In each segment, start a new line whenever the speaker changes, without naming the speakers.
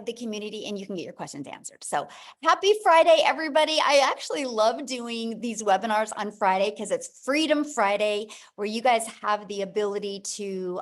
the community and you can get your questions answered. So happy Friday, everybody. I actually love doing these webinars on Friday because it's Freedom Friday, where you guys have the ability to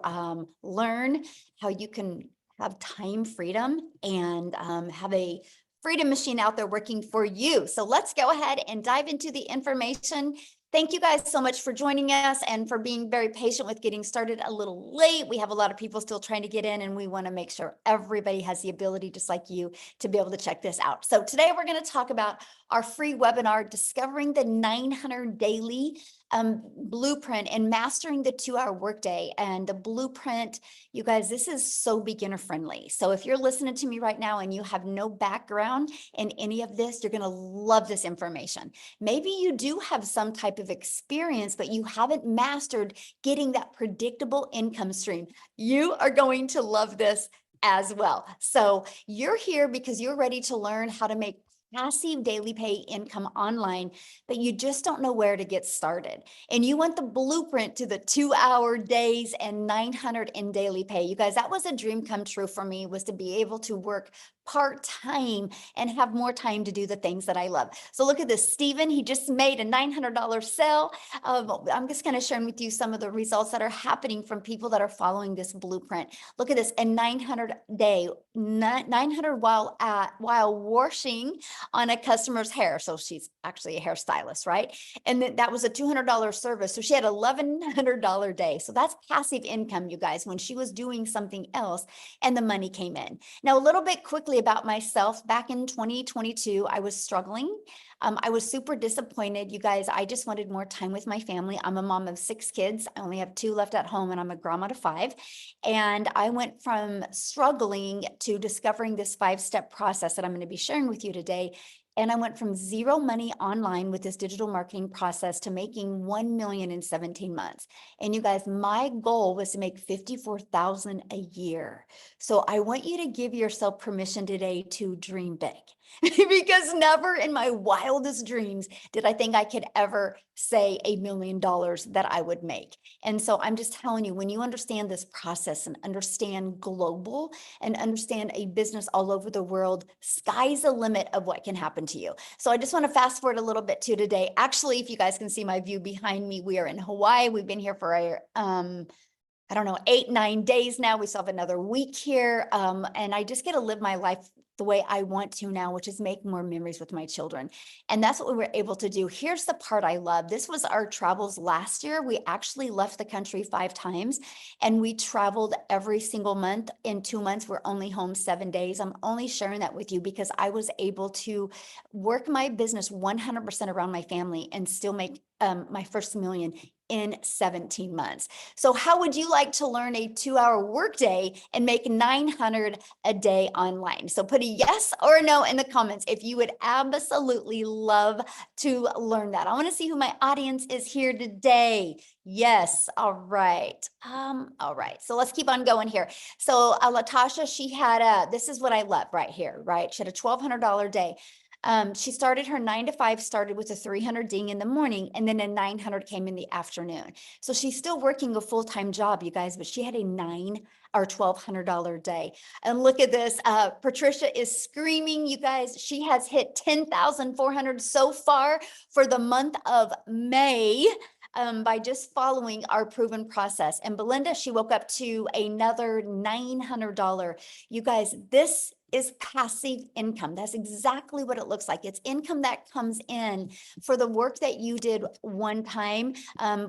learn how you can have time freedom and have a freedom machine out there working for you. So let's go ahead and dive into the information. Thank you guys so much for joining us and for being very patient with getting started a little late. We have a lot of people still trying to get in, and we want to make sure everybody has the ability, just like you, to be able to check this out. So today we're going to talk about our free webinar, Discovering the 900 Daily Blueprint and Mastering the 2-Hour Workday. And the blueprint, you guys, this is so beginner friendly. So if you're listening to me right now and you have no background in any of this, you're going to love this information. Maybe you do have some type of experience, but you haven't mastered getting that predictable income stream. You are going to love this as well. So you're here because you're ready to learn how to make passive daily pay income online, but you just don't know where to get started. And you want the blueprint to the 2-hour days and 900 in daily pay. You guys, that was a dream come true for me, was to be able to work part-time and have more time to do the things that I love. So look at this, Stephen, he just made a $900 sale. I'm just going to share with you some of the results that are happening from people that are following this blueprint. Look at this, a 900 day, 900 while washing on a customer's hair. So she's actually a hairstylist, right? And then that was a $200 service. So she had $1,100 day. So that's passive income, you guys, when she was doing something else and the money came in. Now, a little bit quickly about myself, back in 2022, I was struggling. I was super disappointed. You guys, I just wanted more time with my family. I'm a mom of 6 kids. I only have 2 left at home, and I'm a grandma to 5. And I went from struggling to discovering this 5-step process that I'm going to be sharing with you today. And I went from zero money online with this digital marketing process to making 1 million in 17 months. And you guys, my goal was to make 54,000 a year. So I want you to give yourself permission today to dream big. Because never in my wildest dreams did I think I could ever say $1 million that I would make. And so I'm just telling you, when you understand this process and understand global and understand a business all over the world, sky's the limit of what can happen to you. So I just want to fast forward a little bit to today. Actually, if you guys can see my view behind me, we are in Hawaii. We've been here for I don't know, 8, 9 days now. We still have another week here. And I just get to live my life the way I want to now, which is make more memories with my children. And that's what we were able to do. Here's the part I love. This was our travels last year. We actually left the country 5 times and we traveled every single month. In 2 months, we're only home 7 days. I'm only sharing that with you because I was able to work my business 100% around my family and still make my first million in 17 months. So how would you like to learn a 2-hour workday and make 900 a day online? So put a yes or a no in the comments if you would absolutely love to learn that. I want to see who my audience is here today. Yes. All right. All right. So let's keep on going here. So Latasha, she had this is what I love right here, right? She had a $1,200 day. She started her 9 to 5, started with a 300 ding in the morning, and then a 900 came in the afternoon. So she's still working a full-time job, you guys, but she had a $1,200 day. And look at this. Patricia is screaming, you guys. She has hit 10,400 so far for the month of May. By just following our proven process. And Belinda, she woke up to another $900. You guys, this is passive income. That's exactly what it looks like. It's income that comes in for the work that you did one time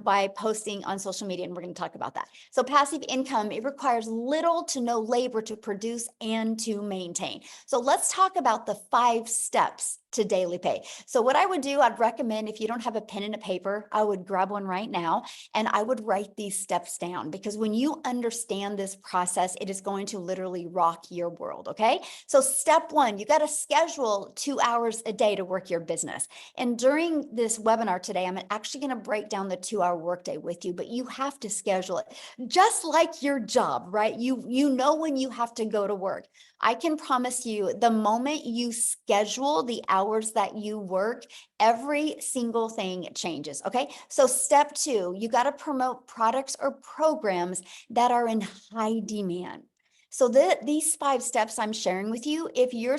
by posting on social media. And we're going to talk about that. So passive income, it requires little to no labor to produce and to maintain. So let's talk about the 5 steps to daily pay. So what I would do, I'd recommend, if you don't have a pen and a paper, I would grab one right now and I would write these steps down, because when you understand this process, it is going to literally rock your world. Okay. So step 1, you got to schedule 2 hours a day to work your business. And during this webinar today, I'm actually going to break down the 2-hour workday with you, but you have to schedule it just like your job, right? You know when you have to go to work. I can promise you, the moment you schedule the hours that you work, every single thing changes. Okay. So step 2, you got to promote products or programs that are in high demand. So these 5 steps I'm sharing with you, if you're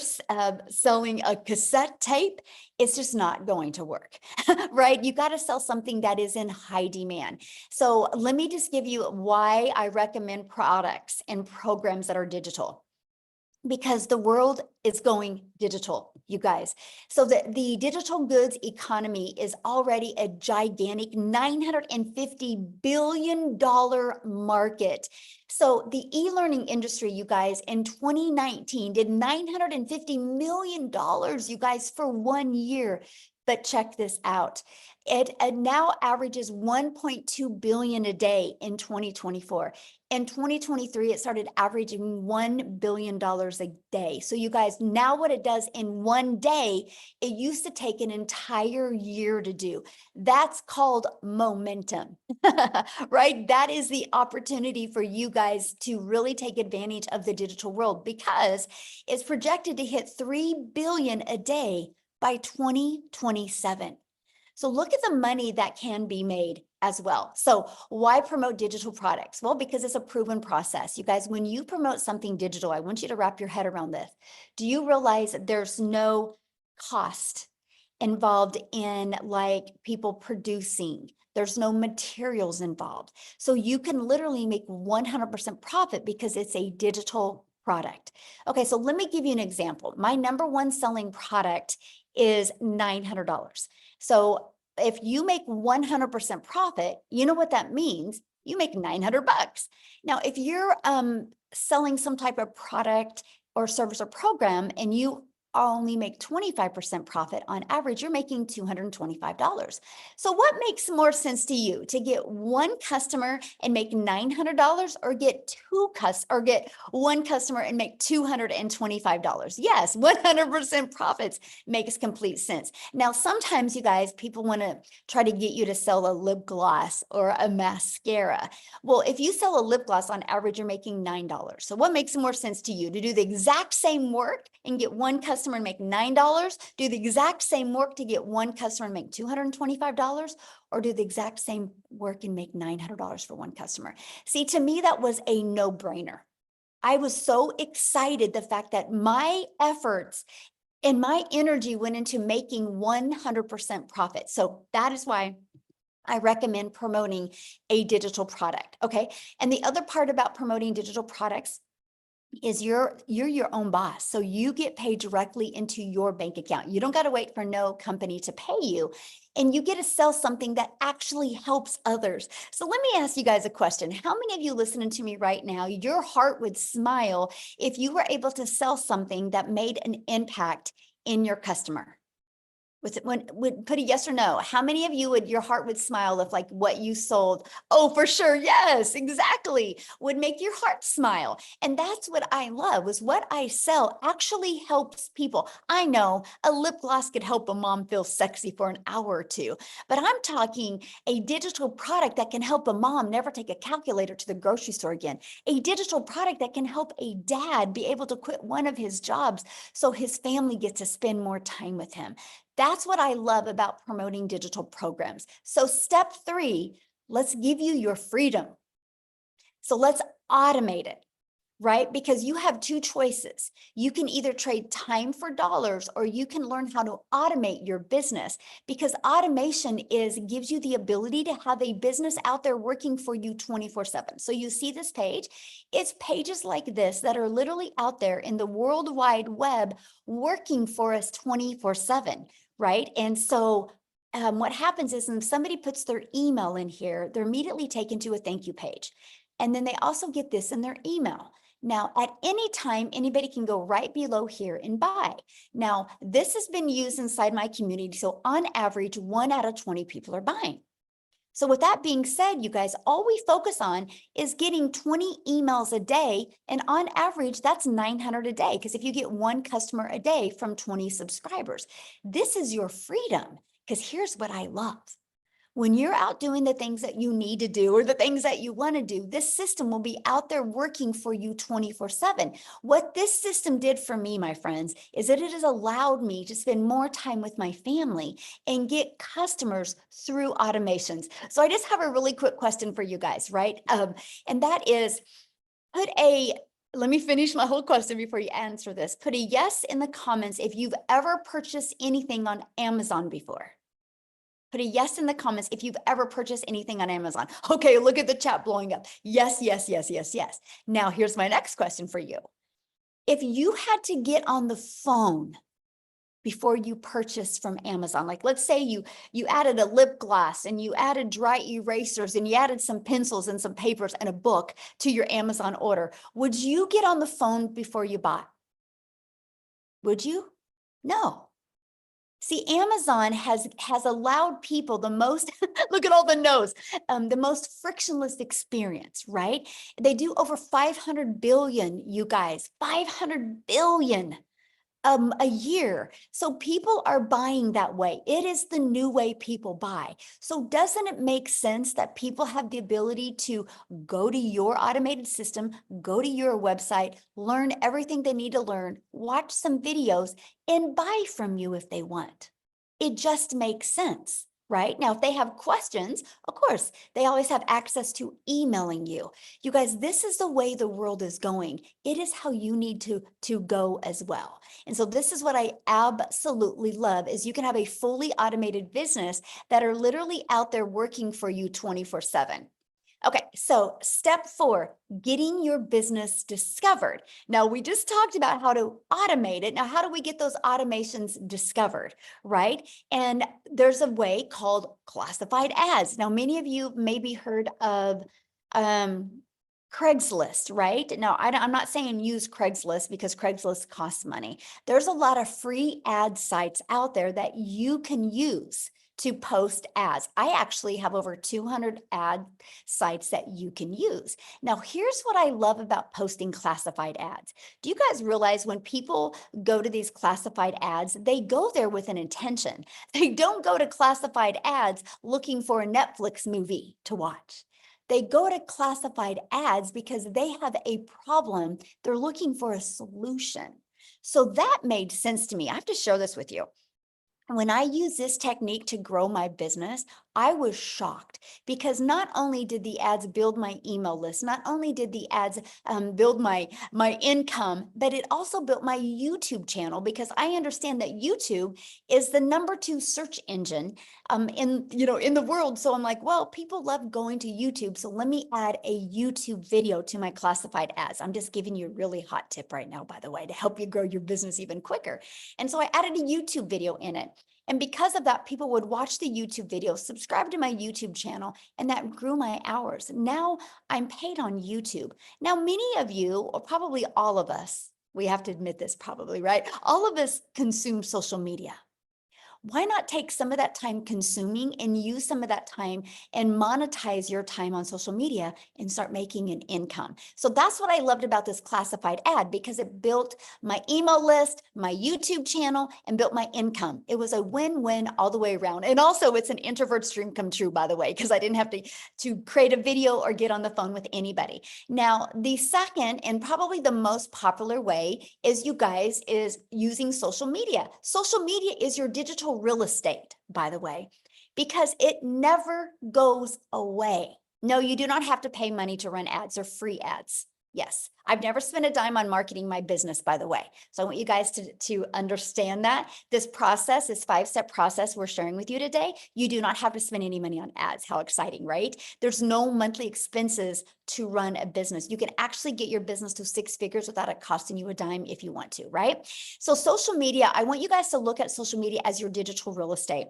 selling a cassette tape, it's just not going to work, right? You got to sell something that is in high demand. So let me just give you why I recommend products and programs that are digital. Because the world is going digital, you guys. So the digital goods economy is already a gigantic $950 billion market. So the e-learning industry, you guys, in 2019 did $950 million, you guys, for 1 year. But check this out. It now averages 1.2 billion a day in 2024. In 2023, it started averaging $1 billion a day. So you guys, now what it does in 1 day, it used to take an entire year to do. That's called momentum, right? That is the opportunity for you guys to really take advantage of the digital world, because it's projected to hit 3 billion a day by 2027. So look at the money that can be made as well. So why promote digital products? Well, because it's a proven process. You guys, when you promote something digital, I want you to wrap your head around this. Do you realize that there's no cost involved in like people producing? There's no materials involved. So you can literally make 100% profit because it's a digital product. Okay, so let me give you an example. My number 1 selling product is $900. So if you make 100% profit, you know what that means? You make 900 bucks. Now, if you're selling some type of product or service or program and you only make 25% profit on average, you're making $225. So what makes more sense to you, to get 1 customer and make $900, or get get 1 customer and make $225? Yes, 100% profits makes complete sense. Now, sometimes you guys, people want to try to get you to sell a lip gloss or a mascara. Well, if you sell a lip gloss, on average, you're making $9. So what makes more sense to you, to do the exact same work and get 1 customer and make $9, do the exact same work to get 1 customer and make $225, or do the exact same work and make $900 for 1 customer? See, to me, that was a no-brainer. I was so excited, the fact that my efforts and my energy went into making 100% profit. So that is why I recommend promoting a digital product. Okay. And the other part about promoting digital products is you're your own boss. So you get paid directly into your bank account. You don't got to wait for no company to pay you, and you get to sell something that actually helps others. So let me ask you guys a question. How many of you listening to me right now, your heart would smile if you were able to sell something that made an impact in your customer? Would put a yes or no? How many of you your heart would smile if like what you sold? Oh, for sure. Yes, exactly. Would make your heart smile. And that's what I love, was what I sell actually helps people. I know a lip gloss could help a mom feel sexy for an hour or 2, but I'm talking a digital product that can help a mom never take a calculator to the grocery store again. A digital product that can help a dad be able to quit one of his jobs so his family gets to spend more time with him. That's what I love about promoting digital programs. So step 3, let's give you your freedom. So let's automate it, right? Because you have 2 choices. You can either trade time for dollars, or you can learn how to automate your business, because automation gives you the ability to have a business out there working for you 24/7. So you see this page, it's pages like this that are literally out there in the World Wide Web working for us 24/7, right? And so what happens is when somebody puts their email in here, they're immediately taken to a thank you page. And then they also get this in their email. Now, at any time, anybody can go right below here and buy. Now, this has been used inside my community. So on average, 1 out of 20 people are buying. So with that being said, you guys, all we focus on is getting 20 emails a day. And on average, that's 900 a day. Because if you get 1 customer a day from 20 subscribers, this is your freedom. Because here's what I love. When you're out doing the things that you need to do, or the things that you want to do, this system will be out there working for you 24/7. What this system did for me, my friends, is that it has allowed me to spend more time with my family and get customers through automations. So I just have a really quick question for you guys, right? And that is, put a let me finish my whole question before you answer this. Put a yes in the comments if you've ever purchased anything on Amazon before. Put a yes in the comments if you've ever purchased anything on Amazon. Okay, look at the chat blowing up. Yes, yes, yes, yes, yes. Now, here's my next question for you. If you had to get on the phone before you purchase from Amazon, like let's say you added a lip gloss and you added dry erasers and you added some pencils and some papers and a book to your Amazon order, would you get on the phone before you bought? Would you? No. See, Amazon has allowed people the most, look at all the no's, the most frictionless experience, right? They do over 500 billion, you guys, 500 billion a year. So people are buying that way. It is the new way people buy. So doesn't it make sense that people have the ability to go to your automated system, go to your website, learn everything they need to learn, watch some videos, and buy from you if they want? It just makes sense. Right? Now, if they have questions, of course, they always have access to emailing you. You guys, this is the way the world is going. It is how you need to go as well. And so this is what I absolutely love is you can have a fully automated business that are literally out there working for you 24/7. Okay, so step 4, getting your business discovered. Now, we just talked about how to automate it. Now, how do we get those automations discovered, right? And there's a way called classified ads. Now, many of you maybe heard of Craigslist, right? Now, I'm not saying use Craigslist because Craigslist costs money. There's a lot of free ad sites out there that you can use to post ads. I actually have over 200 ad sites that you can use. Now, here's what I love about posting classified ads. Do you guys realize when people go to these classified ads, they go there with an intention. They don't go to classified ads looking for a Netflix movie to watch. They go to classified ads because they have a problem. They're looking for a solution. So that made sense to me. I have to share this with you. When I use this technique to grow my business, I was shocked because not only did the ads build my email list, not only did the ads build my income, but it also built my YouTube channel because I understand that YouTube is the #2 search engine in the world. So I'm like, well, people love going to YouTube, so let me add a YouTube video to my classified ads. I'm just giving you a really hot tip right now, by the way, to help you grow your business even quicker. And so I added a YouTube video in it. And because of that, people would watch the YouTube video, subscribe to my YouTube channel, and that grew my hours. Now I'm paid on YouTube. Now, many of you, or probably all of us, we have to admit this probably, right? All of us consume social media. Why not take some of that time consuming and use some of that time and monetize your time on social media and start making an income? So that's what I loved about this classified ad because it built my email list, my YouTube channel, and built my income. It was a win-win all the way around. And also it's an introvert's dream come true, by the way, because I didn't have to create a video or get on the phone with anybody. Now, the second and probably the most popular way is, you guys, is using social media. Social media is your digital real estate, by the way, because it never goes away. No, you do not have to pay money to run ads or free ads. Yes, I've never spent a dime on marketing my business, by the way. So I want you guys to understand that this process, this 5-step process we're sharing with you today, you do not have to spend any money on ads. How exciting, right? There's no monthly expenses to run a business. You can actually get your business to 6 figures without it costing you a dime if you want to, right? So social media, I want you guys to look at social media as your digital real estate.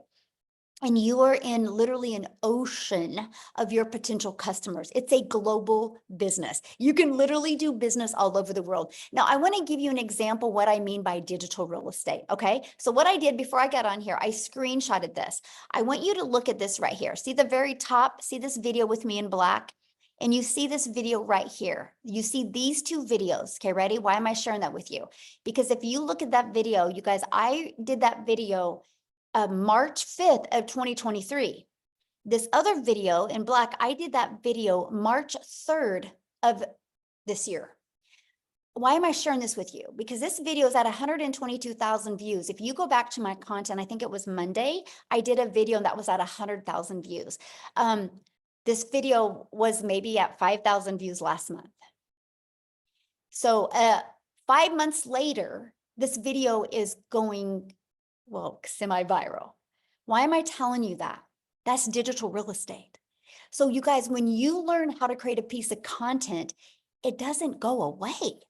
And you are in literally an ocean of your potential customers. It's a global business. You can literally do business all over the world. Now, I want to give you an example what I mean by digital real estate, okay? So what I did before I got on here, I screenshotted this. I want you to look at this right here. See the very top? See this video with me in black? And you see this video right here. You see these 2 videos. Okay, ready? Why am I sharing that with you? Because if you look at that video, you guys, I did that video March 5th of 2023. This other video in black, I did that video March 3rd of this year. Why am I sharing this with you? Because this video is at 122,000 views. If you go back to my content, I think it was Monday, I did a video that was at 100,000 views. This video was maybe at 5,000 views last month. So 5 months later, this video is going, well, semi-viral. Why am I telling you that? That's digital real estate. So you guys, when you learn how to create a piece of content, it doesn't go away.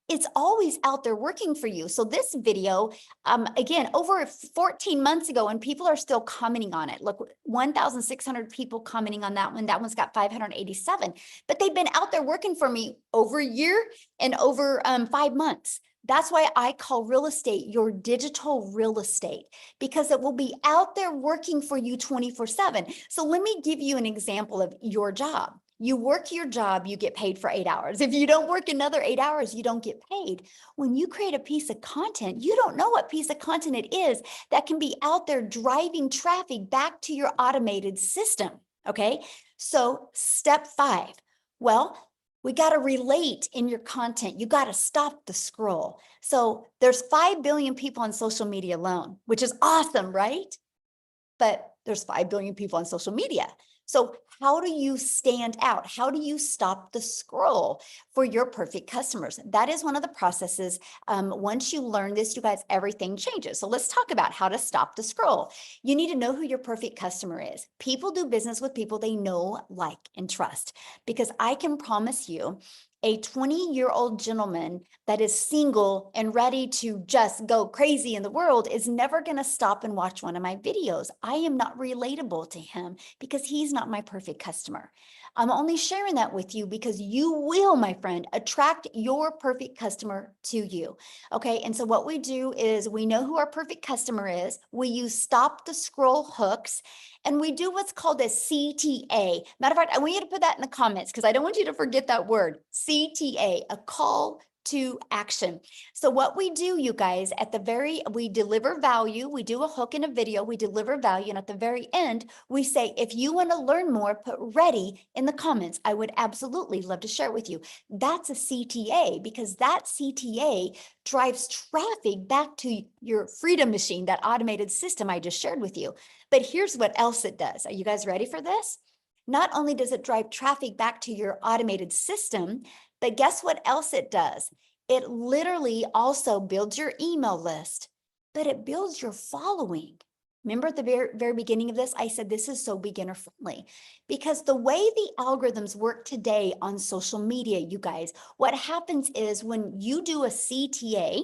It's always out there working for you. So this video, again, over 14 months ago, and people are still commenting on it. Look, 1,600 people commenting on that one. That one's got 587, but they've been out there working for me over a year and over 5 months. That's why I call real estate your digital real estate, because it will be out there working for you 24/7. So let me give you an example of your job. You work your job, you get paid for 8 hours. If you don't work another 8 hours, you don't get paid. When you create a piece of content, you don't know what piece of content it is that can be out there driving traffic back to your automated system. Okay. So step 5. Well, we got to relate in your content. You got to stop the scroll. So there's 5 billion people on social media alone, which is awesome, right? But there's 5 billion people on social media. So how do you stand out? How do you stop the scroll for your perfect customers? That is one of the processes. Once you learn this, you guys, everything changes. So let's talk about how to stop the scroll. You need to know who your perfect customer is. People do business with people they know, like, and trust, because I can promise you, a 20-year-old gentleman that is single and ready to just go crazy in the world is never going to stop and watch one of my videos. I am not relatable to him because he's not my perfect customer. I'm only sharing that with you because you will, my friend, attract your perfect customer to you. Okay. And so what we do is we know who our perfect customer is. We use stop the scroll hooks, and we do what's called a CTA. Matter of fact, I want you to put that in the comments because I don't want you to forget that word, CTA, a call to action. So what we do, you guys, we deliver value. We do a hook in a video, we deliver value. And at the very end, we say, if you want to learn more, put ready in the comments. I would absolutely love to share it with you. That's a CTA, because that CTA drives traffic back to your Freedom Machine, that automated system I just shared with you. But here's what else it does. Are you guys ready for this? Not only does it drive traffic back to your automated system, but guess what else it does? It literally also builds your email list, but it builds your following. Remember at the very beginning of this, I said this is so beginner friendly, because the way the algorithms work today on social media, you guys, what happens is when you do a CTA,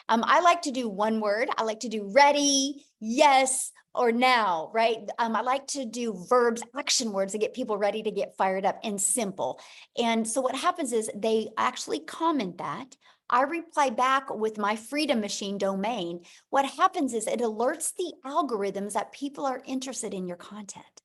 I like to do one word. I like to do ready, yes, or now, right? I like to do verbs, action words to get people ready to get fired up, and simple. And so what happens is they actually comment that. I reply back with my Freedom Machine domain. What happens is it alerts the algorithms that people are interested in your content.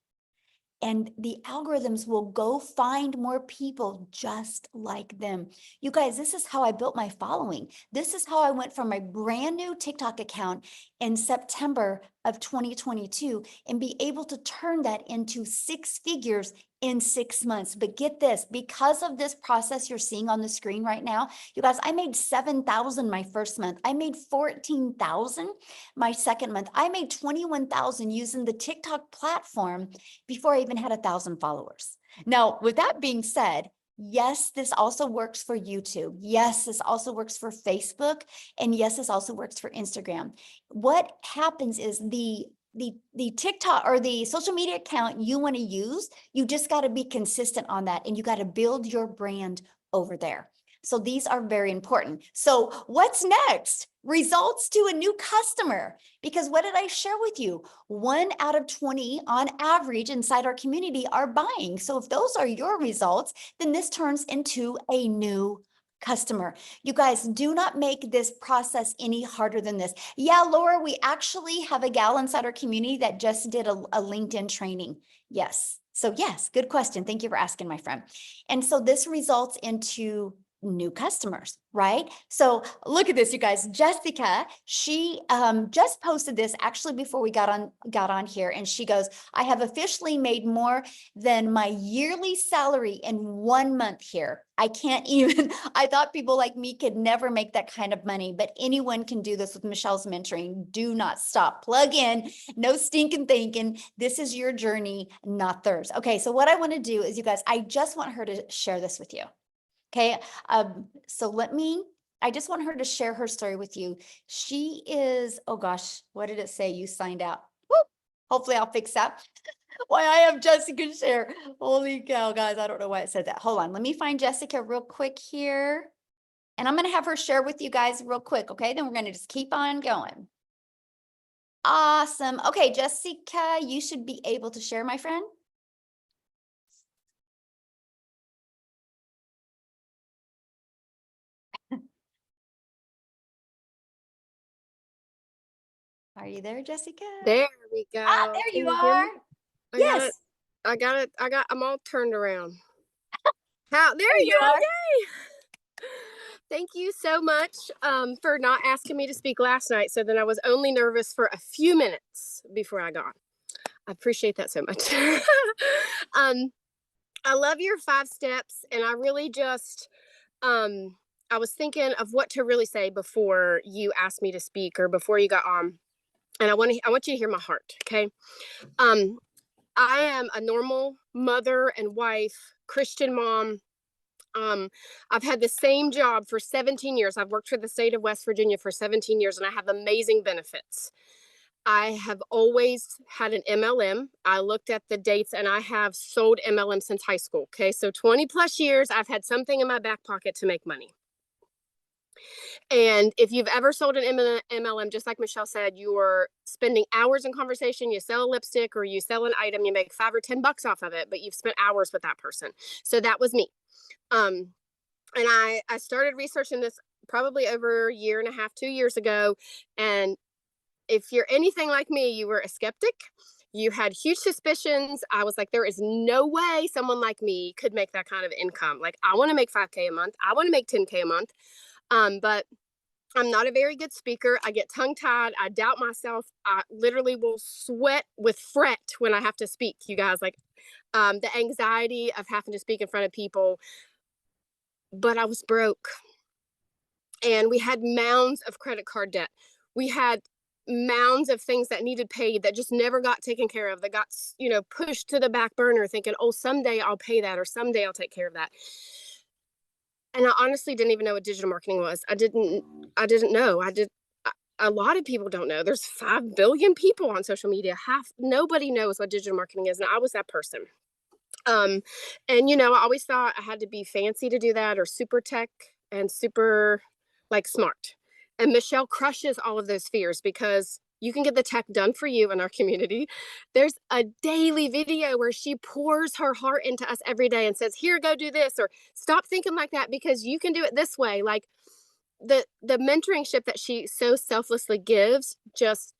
And the algorithms will go find more people just like them. You guys, this is how I built my following. This is how I went from a brand new TikTok account in September of 2022 and be able to turn that into 6 figures in 6 months. But get this, because of this process you're seeing on the screen right now, you guys, I made 7,000 my first month. I made 14,000 my second month. I made 21,000 using the TikTok platform before I even had 1,000 followers. Now, with that being said, yes, this also works for YouTube. Yes, this also works for Facebook. And yes, this also works for Instagram. What happens is the TikTok or the social media account you want to use, you just got to be consistent on that, and you got to build your brand over there. So these are very important. So what's next? Results to a new customer. Because what did I share with you? 1 out of 20 on average inside our community are buying. So if those are your results, then this turns into a new customer. You guys, do not make this process any harder than this. Yeah, Laura, we actually have a gal inside our community that just did a LinkedIn training. Yes. So yes, good question. Thank you for asking, my friend. And so this results into new customers, right? So look at this, you guys. Jessica, she just posted this actually before we got on here, and she goes, I have officially made more than my yearly salary in 1 month here. I can't even, I thought people like me could never make that kind of money, but anyone can do this with Michelle's mentoring. Do not stop. Plug in, no stinking thinking. This is your journey, not theirs. Okay, so what I want to do is, you guys, I just want her to share this with you. Okay. So I just want her to share her story with you. She is, oh gosh, what did it say? You signed out. Whoop. Hopefully I'll fix that. Why I have Jessica share. Holy cow, guys. I don't know why it said that. Hold on. Let me find Jessica real quick here. And I'm going to have her share with you guys real quick. Okay. Then we're going to just keep on going. Awesome. Okay, Jessica, you should be able to share, my friend. Are you there, Jessica?
There we go.
Ah, there
Can
you
you hear
are.
me?
Yes.
I'm all turned around. There
There
you
you
go.
are.
Yay. Thank you so much for not asking me to speak last night. So then I was only nervous for a few minutes before I got. I appreciate that so much. I love your 5 steps, and I really just I was thinking of what to really say before you asked me to speak or before you got on. And I want you to hear my heart, okay? Um, I am a normal mother and wife, Christian mom. I've had the same job for 17 years. I've worked for the state of West Virginia for 17 years, and I have amazing benefits. I have always had an MLM. I looked at the dates, and I have sold MLM since high school. Okay, so 20 plus years, I've had something in my back pocket to make money. And if you've ever sold an MLM, just like Michelle said, you're spending hours in conversation. You sell a lipstick or you sell an item, you make $5 or $10 off of it, but you've spent hours with that person. So that was me. And I started researching this probably over a year and a half, 2 years ago. And if you're anything like me, you were a skeptic. You had huge suspicions. I was like, there is no way someone like me could make that kind of income. Like, I want to make 5K a month. I want to make 10K a month. But I'm not a very good speaker. I get tongue tied. I doubt myself. I literally will sweat with fret when I have to speak, you guys. Like the anxiety of having to speak in front of people. But I was broke. And we had mounds of credit card debt. We had mounds of things that needed paid that just never got taken care of, that got, pushed to the back burner, thinking, oh, someday I'll pay that, or someday I'll take care of that. And I honestly didn't even know what digital marketing was. I didn't know. A lot of people don't know. There's 5 billion people on social media. Nobody knows what digital marketing is. And I was that person. And I always thought I had to be fancy to do that, or super tech and super like smart. And Michelle crushes all of those fears because you can get the tech done for you in our community. There's a daily video where she pours her heart into us every day and says, here, go do this, or stop thinking like that because you can do it this way. Like the mentoringship that she so selflessly gives just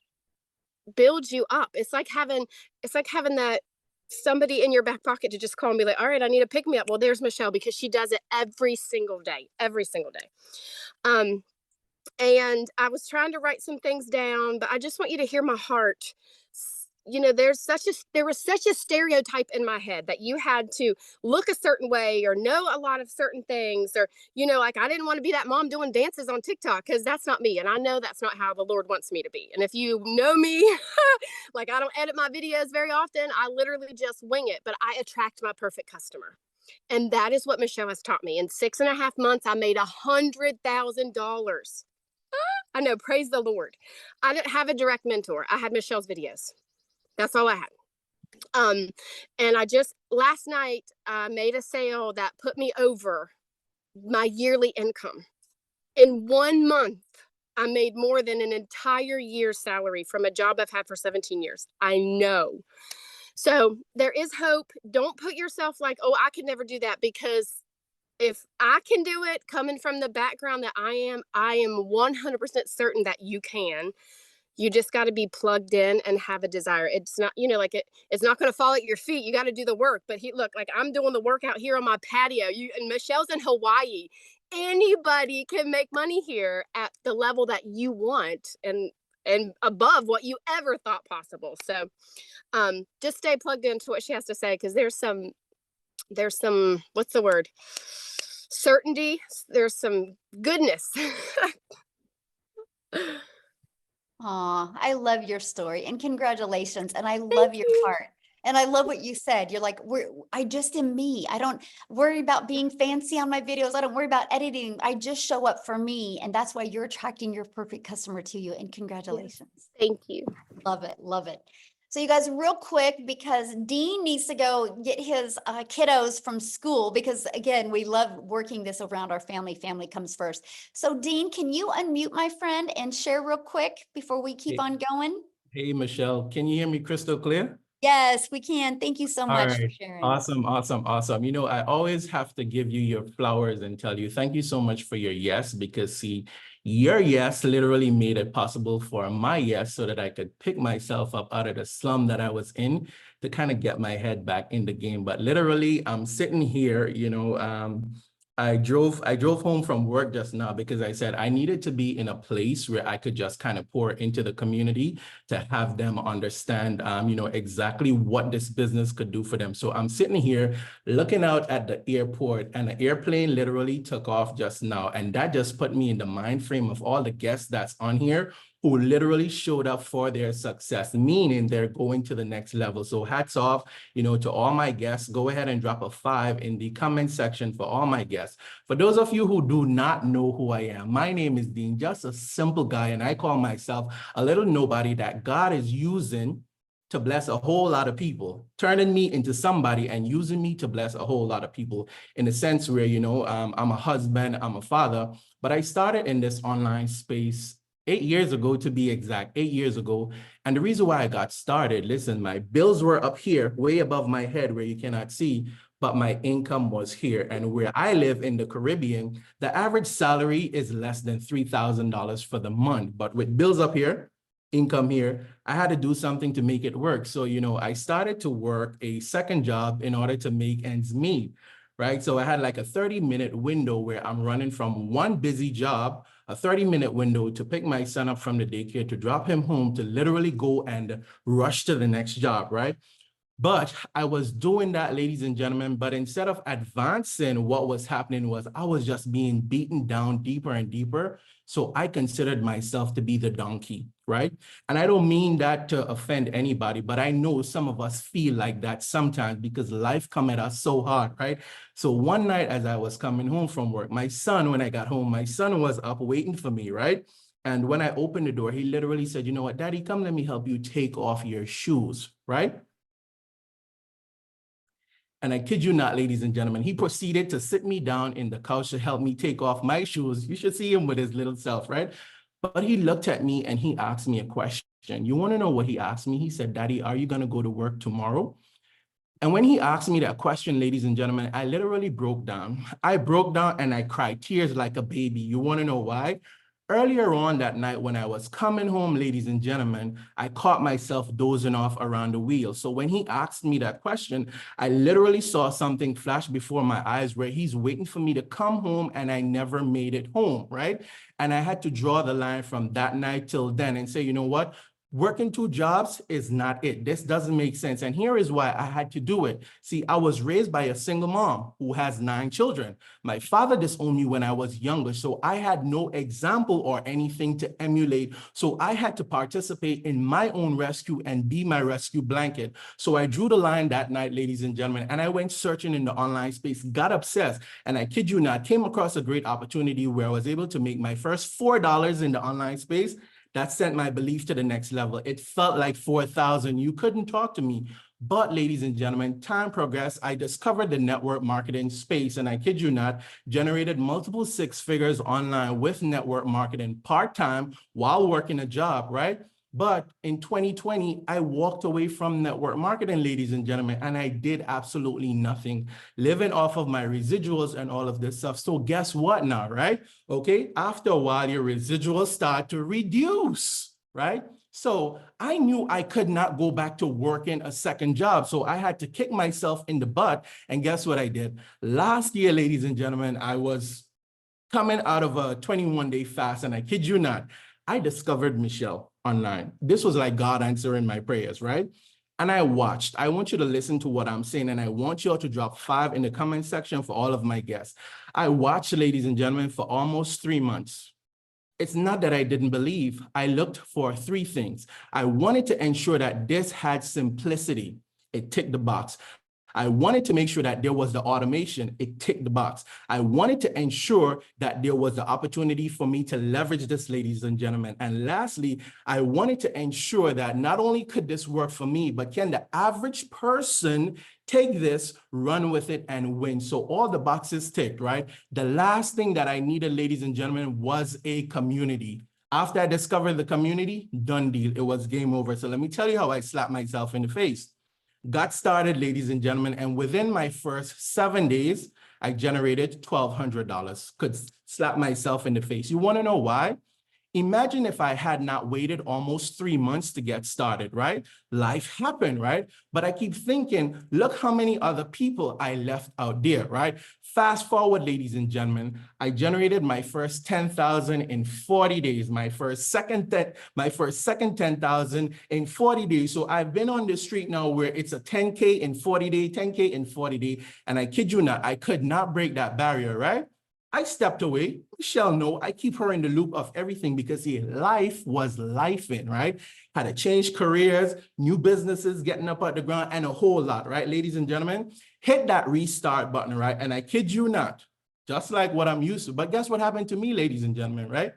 builds you up. It's like having that somebody in your back pocket to just call and be like, all right, I need to pick me up. Well, there's Michelle, because she does it every single day. And I was trying to write some things down, but I just want you to hear my heart. There was such a stereotype in my head that you had to look a certain way or know a lot of certain things, or like I didn't want to be that mom doing dances on TikTok, because that's not me, and I know that's not how the Lord wants me to be. And if you know me, like, I don't edit my videos very often. I literally just wing it, but I attract my perfect customer. And that is what Michelle has taught me. In 6.5 months, I made $100,000. I know, praise the Lord. I didn't have a direct mentor. I had Michelle's videos. That's all I had. And I just last night made a sale that put me over my yearly income. In 1 month, I made more than an entire year's salary from a job I've had for 17 years. I know. So there is hope. Don't put yourself like, oh, I could never do that, because if I can do it coming from the background that I am 100% certain that you can. You just got to be plugged in and have a desire. It's not, it's not going to fall at your feet. You got to do the work. But look, like, I'm doing the work out here on my patio. And Michelle's in Hawaii. Anybody can make money here at the level that you want, and above what you ever thought possible. So just stay plugged into what she has to say, because there's some, what's the word? Certainty. There's some goodness.
Aw, I love your story, and congratulations. And I
Thank
love your
you.
heart. And I love what you said. You're like, I just am me. I don't worry about being fancy on my videos. I don't worry about editing. I just show up for me. And that's why you're attracting your perfect customer to you. And congratulations.
Thank you.
Love it. Love it. So you guys, real quick, because Dean needs to go get his kiddos from school, because again, we love working this around our family. Family comes first. So Dean, can you unmute my friend and share real quick before we keep on going?
Hey, Michelle, can you hear me crystal clear?
Yes, we can. Thank you so
All
much for
right.
sharing.
Awesome, awesome, awesome. You know, I always have to give you your flowers and tell you thank you so much for your yes, because see, your yes literally made it possible for my yes so that I could pick myself up out of the slum that I was in to kind of get my head back in the game. But literally, I'm sitting here, I drove home from work just now because I said I needed to be in a place where I could just kind of pour into the community to have them understand, exactly what this business could do for them. So I'm sitting here looking out at the airport, and the airplane literally took off just now. And that just put me in the mind frame of all the guests that's on here who literally showed up for their success, meaning they're going to the next level. So hats off, to all my guests. Go ahead and drop a 5 in the comment section for all my guests. For those of you who do not know who I am, my name is Dean, just a simple guy, and I call myself a little nobody that God is using to bless a whole lot of people, turning me into somebody and using me to bless a whole lot of people, in a sense where, I'm a husband, I'm a father, but I started in this online space 8 years ago, to be exact, 8 years ago. And the reason why I got started, listen, my bills were up here, way above my head where you cannot see, but my income was here. And where I live in the Caribbean, the average salary is less than $3,000 for the month. But with bills up here, income here, I had to do something to make it work. So, I started to work a second job in order to make ends meet, right? So I had like a 30-minute window where I'm running from one busy job, a 30-minute window to pick my son up from the daycare, to drop him home, to literally go and rush to the next job, right? But I was doing that, ladies and gentlemen, but instead of advancing, what was happening was I was just being beaten down deeper and deeper. So I considered myself to be the donkey, right? And I don't mean that to offend anybody, but I know some of us feel like that sometimes because life come at us so hard, right? So one night as I was coming home from work, when I got home, my son was up waiting for me, right? And when I opened the door, he literally said, "You know what, Daddy, come let me help you take off your shoes," right? And I kid you not, ladies and gentlemen, he proceeded to sit me down in the couch to help me take off my shoes. You should see him with his little self, right? But he looked at me and he asked me a question. You want to know what he asked me? He said, "Daddy, are you going to go to work tomorrow?" And when he asked me that question, ladies and gentlemen, I literally broke down. I broke down and I cried tears like a baby. You want to know why? Earlier on that night when I was coming home, ladies and gentlemen, I caught myself dozing off around the wheel. So when he asked me that question, I literally saw something flash before my eyes where he's waiting for me to come home and I never made it home, right? And I had to draw the line from that night till then and say, you know what? Working 2 jobs is not it. This doesn't make sense. And here is why I had to do it. See, I was raised by a single mom who has 9 children. My father disowned me when I was younger, so I had no example or anything to emulate. So I had to participate in my own rescue and be my rescue blanket. So I drew the line that night, ladies and gentlemen, and I went searching in the online space, got obsessed, and I kid you not, came across a great opportunity where I was able to make my first $4 in the online space. That sent my belief to the next level. It felt like 4,000. You couldn't talk to me. But ladies and gentlemen, time progressed. I discovered the network marketing space, and I kid you not, generated multiple 6 figures online with network marketing part-time while working a job, right? But in 2020, I walked away from network marketing, ladies and gentlemen, and I did absolutely nothing, living off of my residuals and all of this stuff. So guess what now, right? Okay, after a while, your residuals start to reduce, right? So I knew I could not go back to working a second job. So I had to kick myself in the butt. And guess what I did? Last year, ladies and gentlemen, I was coming out of a 21-day fast, and I kid you not, I discovered Michelle online. This was like God answering my prayers, right? And I watched. I want you to listen to what I'm saying, and I want you all to drop 5 in the comment section for all of my guests. I watched, ladies and gentlemen, for almost 3 months. It's not that I didn't believe. I looked for 3 things. I wanted to ensure that this had simplicity. It ticked the box. I wanted to make sure that there was the automation. It ticked the box. I wanted to ensure that there was the opportunity for me to leverage this, ladies and gentlemen. And lastly, I wanted to ensure that not only could this work for me, but can the average person take this, run with it, and win? So all the boxes ticked, right? The last thing that I needed, ladies and gentlemen, was a community. After I discovered the community, done deal. It was game over. So let me tell you how I slapped myself in the face. Got started, ladies and gentlemen, and within my first 7 days, I generated $1,200. Could slap myself in the face. You want to know why? Imagine if I had not waited almost 3 months to get started, right? Life happened, right? But I keep thinking, look how many other people I left out there, right? Fast forward, ladies and gentlemen, I generated my first 10,000 in 40 days, my first second 10,000 in 40 days. So I've been on the street now where it's a 10K in 40 day, 10K in 40 day. And I kid you not, I could not break that barrier, right? I stepped away. Michelle, no, I keep her in the loop of everything because life was lifing, right? Had to change careers, new businesses, getting up at the ground, and a whole lot, right? Ladies and gentlemen, hit that restart button, right? And I kid you not, just like what I'm used to. But guess what happened to me, ladies and gentlemen, right?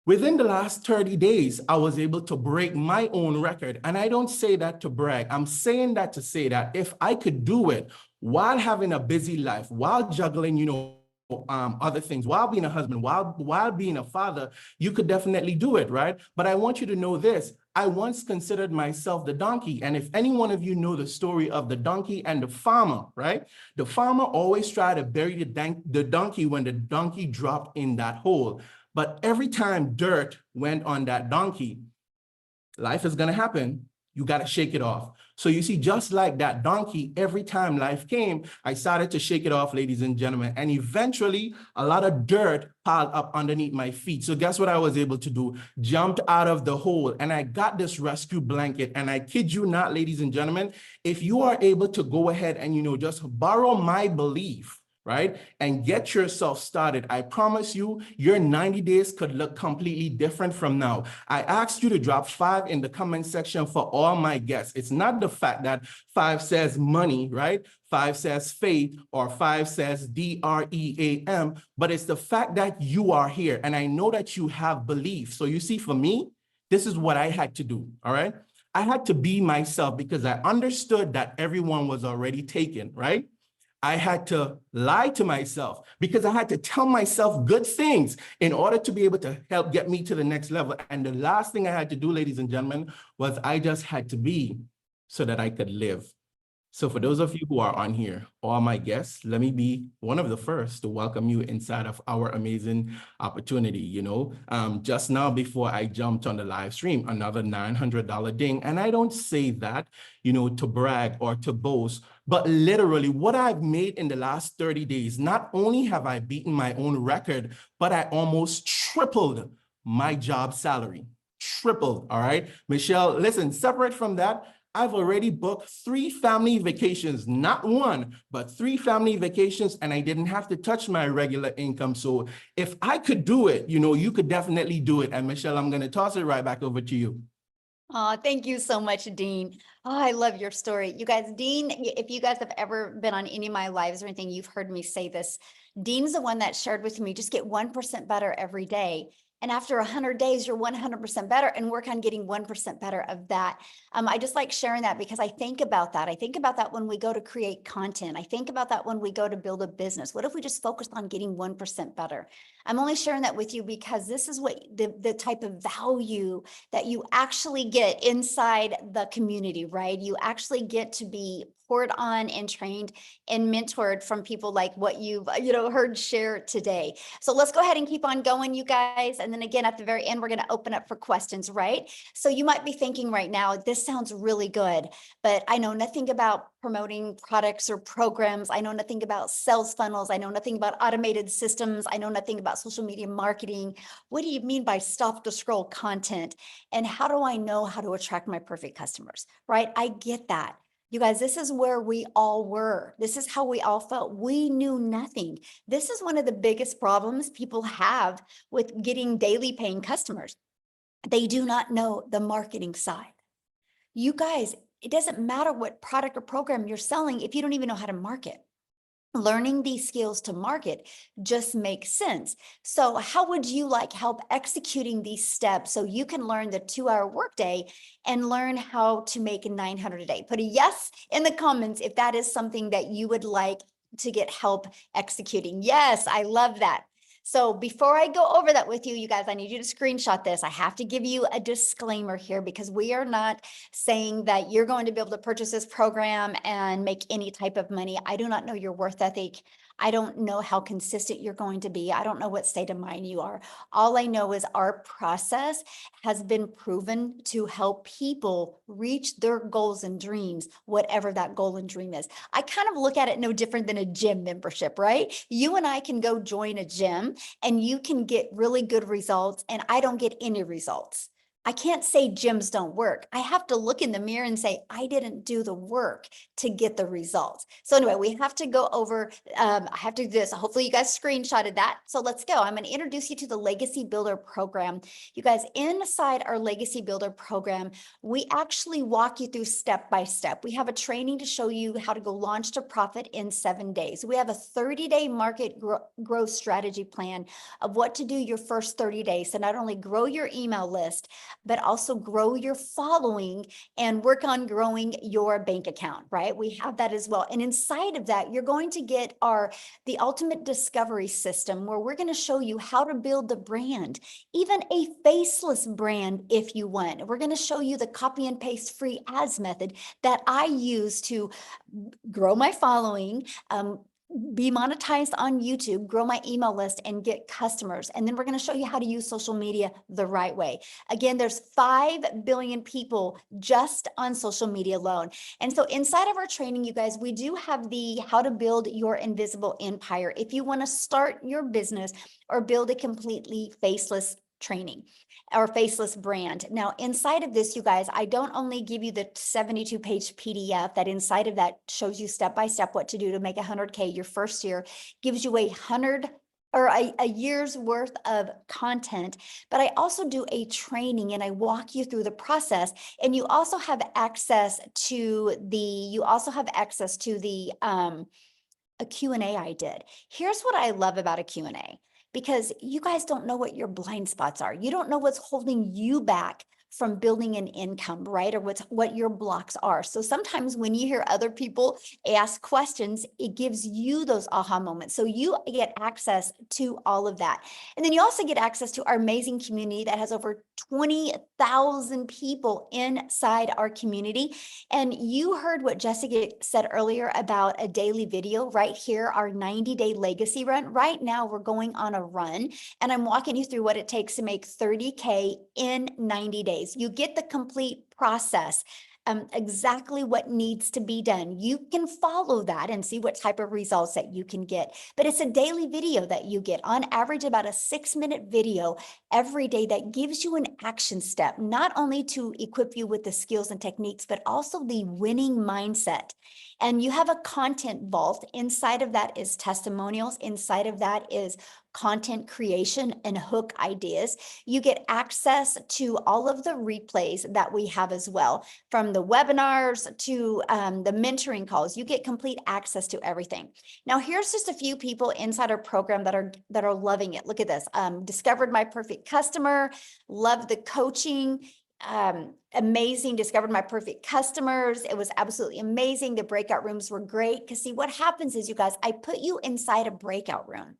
Within the last 30 days, I was able to break my own record. And I don't say that to brag. I'm saying that to say that if I could do it while having a busy life, while juggling, other things, while being a husband, while being a father, you could definitely do it, right? But I want you to know this. I once considered myself the donkey. And if any one of you know the story of the donkey and the farmer, right? The farmer always tried to bury the donkey when the donkey dropped in that hole. But every time dirt went on that donkey, life is going to happen. You got to shake it off. So you see, just like that donkey, every time life came, I started to shake it off, ladies and gentlemen. And eventually, a lot of dirt piled up underneath my feet. So guess what I was able to do? Jumped out of the hole and I got this rescue blanket. And I kid you not, ladies and gentlemen, if you are able to go ahead and, just borrow my belief, right? And get yourself started. I promise you, your 90 days could look completely different from now. I asked you to drop 5 in the comment section for all my guests. It's not the fact that 5 says money, right? 5 says faith, or 5 says DREAM, but it's the fact that you are here. And I know that you have belief. So you see, for me, this is what I had to do, all right? I had to be myself because I understood that everyone was already taken, right? I had to lie to myself because I had to tell myself good things in order to be able to help get me to the next level. And the last thing I had to do, ladies and gentlemen, was I just had to be so that I could live. So for those of you who are on here, all my guests, let me be one of the first to welcome you inside of our amazing opportunity. Just now before I jumped on the live stream, another $900 ding. And I don't say that, to brag or to boast, but literally what I've made in the last 30 days, not only have I beaten my own record, but I almost tripled my job salary. Tripled, all right? Michelle, listen, separate from that, I've already booked 3 family vacations, not 1, but 3 family vacations, and I didn't have to touch my regular income. So if I could do it, you could definitely do it. And Michelle, I'm going to toss it right back over to you.
Oh, thank you so much, Dean. Oh, I love your story. You guys, Dean, if you guys have ever been on any of my lives or anything, you've heard me say this. Dean's the one that shared with me, just get 1% better every day. And after 100 days, you're 100% better, and work on getting 1% better of that. I just like sharing that because I think about that. I think about that when we go to create content. I think about that when we go to build a business. What if we just focused on getting 1% better? I'm only sharing that with you because this is what the type of value that you actually get inside the community, right? You actually get to be poured on and trained and mentored from people like what you've heard share today. So let's go ahead and keep on going, you guys. And then again, at the very end, we're going to open up for questions, right? So you might be thinking right now, this sounds really good, but I know nothing about promoting products or programs. I know nothing about sales funnels. I know nothing about automated systems. I know nothing about social media marketing. What do you mean by stop to scroll content? And how do I know how to attract my perfect customers, right? I get that. You guys, this is where we all were. This is how we all felt. We knew nothing. This is one of the biggest problems people have with getting daily paying customers. They do not know the marketing side. You guys, it doesn't matter what product or program you're selling if you don't even know how to market. Learning these skills to market just makes sense. So how would you like help executing these steps so you can learn the 2-hour workday and learn how to make 900 a day? Put a yes in the comments if that is something that you would like to get help executing. Yes, I love that. So before I go over that with you, you guys, I need you to screenshot this. I have to give you a disclaimer here because we are not saying that you're going to be able to purchase this program and make any type of money. I do not know your worth ethic. I don't know how consistent you're going to be. I don't know what state of mind you are. All I know is our process has been proven to help people reach their goals and dreams, whatever that goal and dream is. I kind of look at it no different than a gym membership, right? You and I can go join a gym and you can get really good results and I don't get any results. I can't say gyms don't work. I have to look in the mirror and say, I didn't do the work to get the results. So anyway, we have to go over, I have to do this. Hopefully you guys screenshotted that. So let's go. I'm going to introduce you to the Legacy Builder program. You guys, inside our Legacy Builder program, we actually walk you through step by step. We have a training to show you how to go launch to profit in 7 days. We have a 30-day market growth strategy plan of what to do your first 30 days to not only grow your email list, but also grow your following and work on growing your bank account, right? We have that as well. And inside of that, you're going to get the ultimate discovery system where we're going to show you how to build the brand, even a faceless brand if you want. We're going to show you the copy and paste free ads method that I use to grow my following, be monetized on YouTube, grow my email list and get customers. And then we're going to show you how to use social media the right way. Again, there's 5 billion people just on social media alone. And so inside of our training, you guys, we do have the how to build your invisible empire. If you want to start your business or build a completely faceless training or faceless brand. Now, inside of this, you guys, I don't only give you the 72-page PDF that inside of that shows you step by step what to do to make 100K your first year, gives you a year's worth of content, but I also do a training and I walk you through the process. And you also have access to a Q&A I did. Here's what I love about a Q&A. Because you guys don't know what your blind spots are. You don't know what's holding you back from building an income, right? Or what your blocks are. So sometimes when you hear other people ask questions, it gives you those aha moments. So you get access to all of that. And then you also get access to our amazing community that has over 20,000 people inside our community. And you heard what Jessica said earlier about a daily video right here, our 90-day legacy run. Right now we're going on a run and I'm walking you through what it takes to make 30K in 90 days. You get the complete process, exactly what needs to be done. You can follow that and see what type of results that you can get. But it's a daily video that you get, on average about a 6-minute video every day that gives you an action step, not only to equip you with the skills and techniques, but also the winning mindset. And you have a content vault. Inside of that is testimonials. Inside of that is content creation and hook ideas. You get access to all of the replays that we have as well, from the webinars to the mentoring calls. You get complete access to everything. Now, here's just a few people inside our program that are loving it. Look at this. Discovered my perfect customer, love the coaching. Amazing, discovered my perfect customers. It was absolutely amazing. The breakout rooms were great. Because see, what happens is, you guys, I put you inside a breakout room.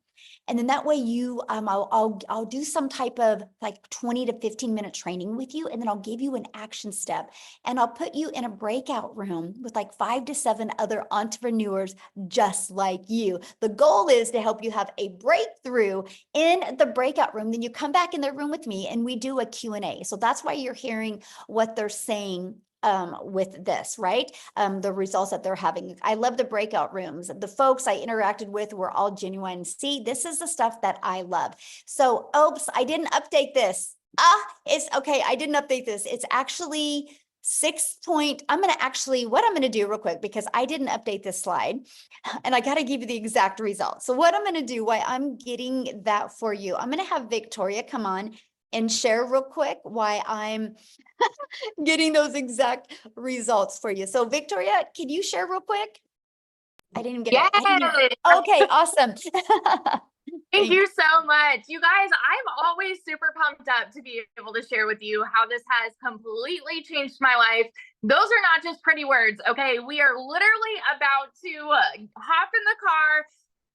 And then that way you, I'll do some type of like 20 to 15-minute training with you. And then I'll give you an action step and I'll put you in a breakout room with like 5 to 7 other entrepreneurs just like you. The goal is to help you have a breakthrough in the breakout room. Then you come back in the room with me and we do a Q&A. So that's why you're hearing what they're saying with this, right? The results that they're having. I love the breakout rooms. The folks I interacted with were all genuine. See, this is the stuff that I love. So, oops, I didn't update this. It's okay. I didn't update this. It's actually what I'm going to do real quick, because I didn't update this slide and I got to give you the exact results. So what I'm going to do, why I'm getting that for you, I'm going to have Victoria come on. and share real quick why I'm getting those exact results for you. So Victoria, can you share real quick? I didn't get it.
Yes.
Okay, awesome.
Thank you so much. You guys, I'm always super pumped up to be able to share with you how this has completely changed my life. Those are not just pretty words, okay? We are literally about to hop in the car,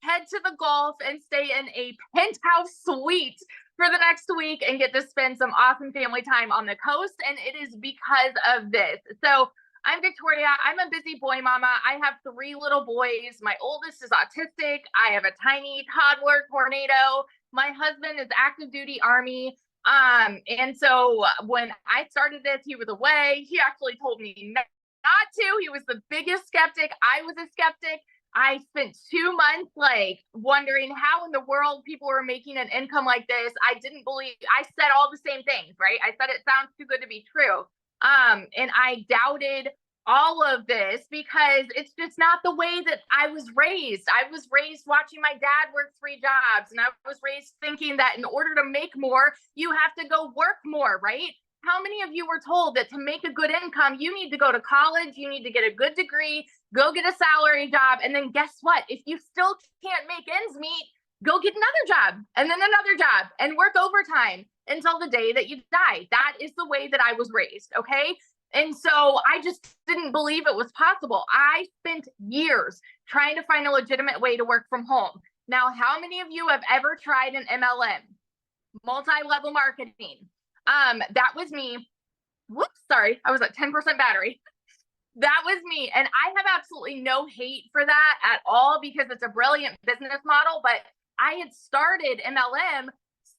head to the Gulf, and stay in a penthouse suite for the next week and get to spend some awesome family time on the coast. And it is because of this. So I'm Victoria. I'm a busy boy mama. I have 3 little boys. My oldest is autistic. I have a tiny toddler tornado. My husband is active duty Army. And so when I started this, he was away. He actually told me not to. He was the biggest skeptic. I was a skeptic. I spent 2 months like wondering how in the world people were making an income like this. I didn't believe, I said all the same things, right? I said it sounds too good to be true. And I doubted all of this because it's just not the way that I was raised. I was raised watching my dad work 3 jobs, and I was raised thinking that in order to make more, you have to go work more, right? How many of you were told that to make a good income, you need to go to college, you need to get a good degree, go get a salary job, and then guess what? If you still can't make ends meet, go get another job and then another job and work overtime until the day that you die. That is the way that I was raised, okay? And so I just didn't believe it was possible. I spent years trying to find a legitimate way to work from home. Now, how many of you have ever tried an MLM, multi-level marketing? That was me. Whoops, sorry, I was at 10% battery. That was me. And I have absolutely no hate for that at all because it's a brilliant business model. But I had started MLM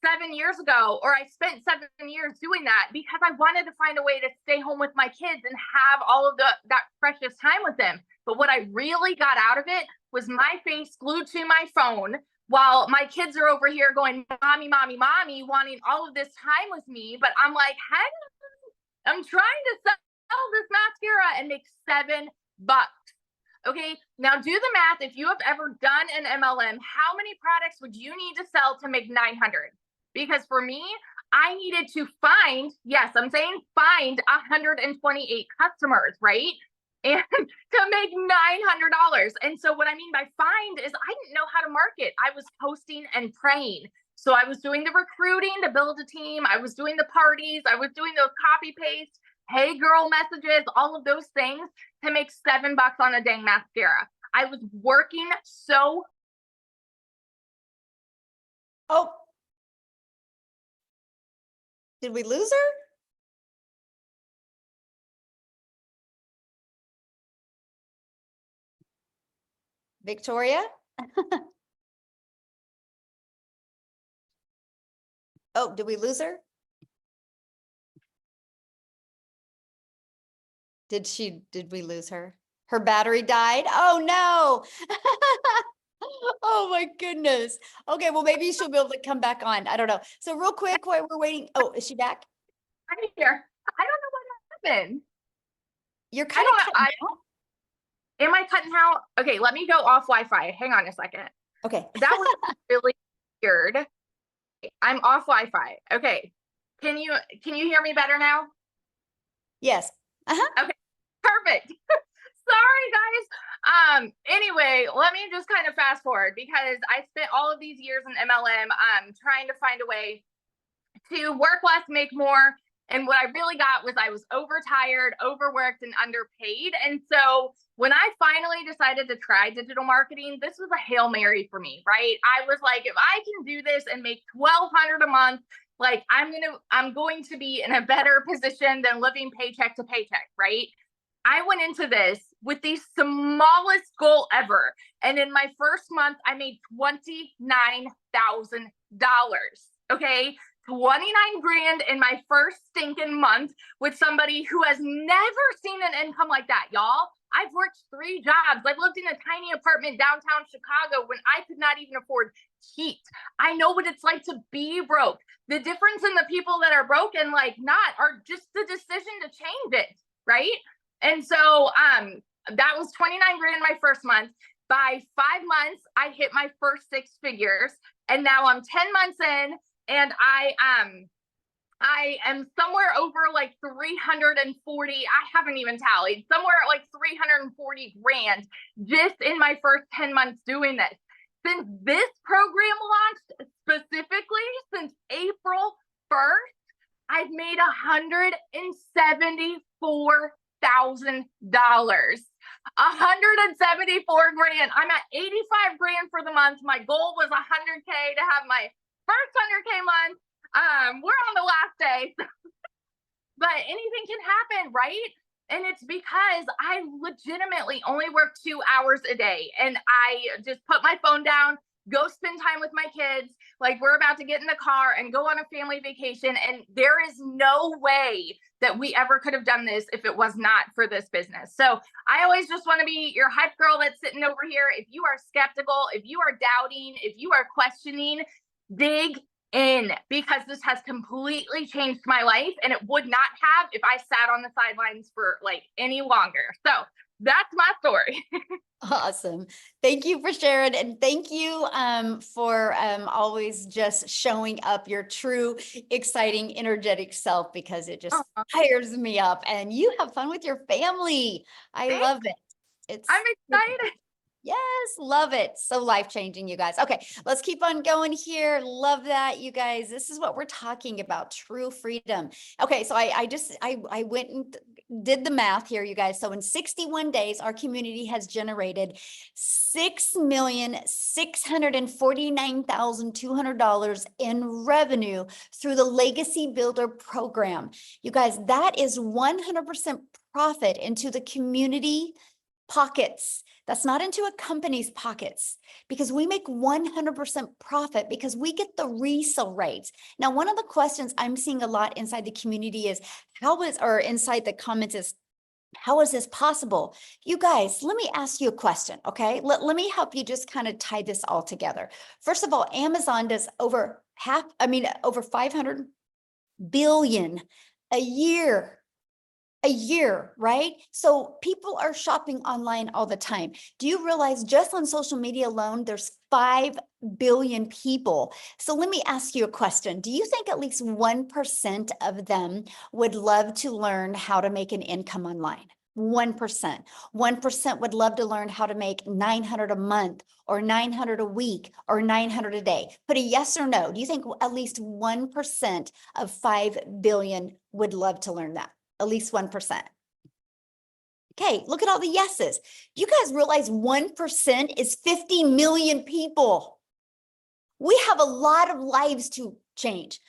7 years ago, or I spent 7 years doing that because I wanted to find a way to stay home with my kids and have all of that precious time with them. But what I really got out of it was my face glued to my phone while my kids are over here going, mommy, mommy, mommy, wanting all of this time with me. But I'm like, hey, I'm trying to sell this mascara and make $7. Okay, now do the math. If you have ever done an MLM, how many products would you need to sell to make 900? Because for me, I needed to find, yes, I'm saying find 128 customers, right? And to make $900. And so what I mean by find is I didn't know how to market. I was posting and praying. So I was doing the recruiting to build a team. I was doing the parties. I was doing those copy paste, hey girl messages, all of those things to make $7 on a dang mascara. I was working so.
Oh, did we lose her? Victoria? Oh, did we lose her? Did we lose her? Her battery died? Oh no. Oh my goodness. Okay, well maybe she'll be able to come back on. I don't know. So real quick while we're waiting. Oh, is she back?
I'm here. I don't know what happened.
You're kind of cutting out.
Am I cutting out? Okay, let me go off Wi-Fi. Hang on a second.
Okay.
That was really weird. I'm off Wi-Fi. Okay. Can you hear me better now?
Yes.
Okay. Perfect. Sorry, guys. Anyway, let me just kind of fast forward because I spent all of these years in MLM trying to find a way to work less, make more. And what I really got was I was overtired, overworked, and underpaid. And so when I finally decided to try digital marketing, this was a Hail Mary for me, right? I was like, if I can do this and make $1,200 a month, like I'm going to be in a better position than living paycheck to paycheck, right? I went into this with the smallest goal ever. And in my first month, I made $29,000. Okay. 29 grand in my first stinking month with somebody who has never seen an income like that, y'all. I've worked 3 jobs. I've lived in a tiny apartment downtown Chicago when I could not even afford heat. I know what it's like to be broke. The difference in the people that are broke and like not are just the decision to change it, right? And so that was 29 grand my first month. By 5 months, I hit my first 6 figures. And now I'm 10 months in and I am somewhere over like 340. I haven't even tallied, somewhere at like 340 grand just in my first 10 months doing this. Since this program launched, specifically since April 1st, I've made $174,000. 174 grand. I'm at 85 grand for the month. My goal was 100K to have my first 100K month. We're on the last day, but anything can happen, right? And it's because I legitimately only work 2 hours a day, and I just put my phone down, go spend time with my kids. Like, we're about to get in the car and go on a family vacation. And there is no way that we ever could have done this if it was not for this business. So I always just want to be your hype girl that's sitting over here. If you are skeptical, if you are doubting, if you are questioning, dig in, because this has completely changed my life, and it would not have if I sat on the sidelines for like any longer. So that's my story.
Awesome. Thank you for sharing. And thank you for always just showing up your true, exciting, energetic self, because it just fires me up, and you have fun with your family. I love it.
I'm excited.
Yes, love it. So life-changing, you guys. Okay, let's keep on going here. Love that, you guys. This is what we're talking about, true freedom. Okay, so I went and did the math here, you guys. So in 61 days, our community has generated $6,649,200 in revenue through the Legacy Builder program. You guys, that is 100% profit into the community pockets. That's not into a company's pockets, because we make 100% profit because we get the resale rates. Now, one of the questions I'm seeing a lot inside the community is or inside the comments is, how is this possible? You guys, let me ask you a question, okay? Let me help you just kind of tie this all together. First of all, Amazon does over 500 billion a year. Right? So people are shopping online all the time. Do you realize just on social media alone, there's 5 billion people? So let me ask you a question. Do you think at least 1% of them would love to learn how to make an income online? 1%. 1% would love to learn how to make 900 a month, or 900 a week, or 900 a day. Put a yes or no. Do you think at least 1% of 5 billion would love to learn that? At least 1%. Okay, look at all the yeses. You guys realize 1% is 50 million people. We have a lot of lives to change.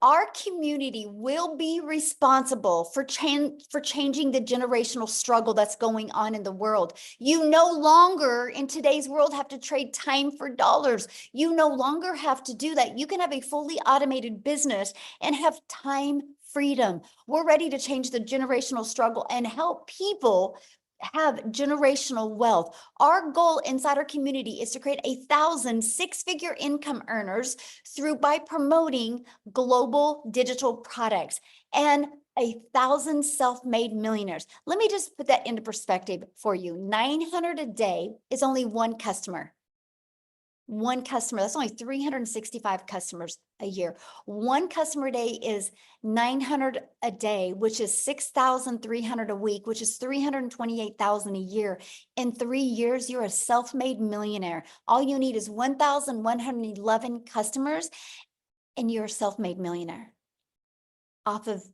Our community will be responsible for changing the generational struggle that's going on in the world. You no longer in today's world have to trade time for dollars. You no longer have to do that. You can have a fully automated business and have time freedom. We're ready to change the generational struggle and help people have generational wealth. Our goal inside our community is to create 1,000 six-figure income earners by promoting global digital products, and 1,000 self-made millionaires. Let me just put that into perspective for you. 900 a day is only one customer. One customer, that's only 365 customers a year. One customer a day is 900 a day, which is 6,300 a week, which is 328,000 a year. In 3 years, you're a self-made millionaire. All you need is 1,111 customers, and you're a self-made millionaire off of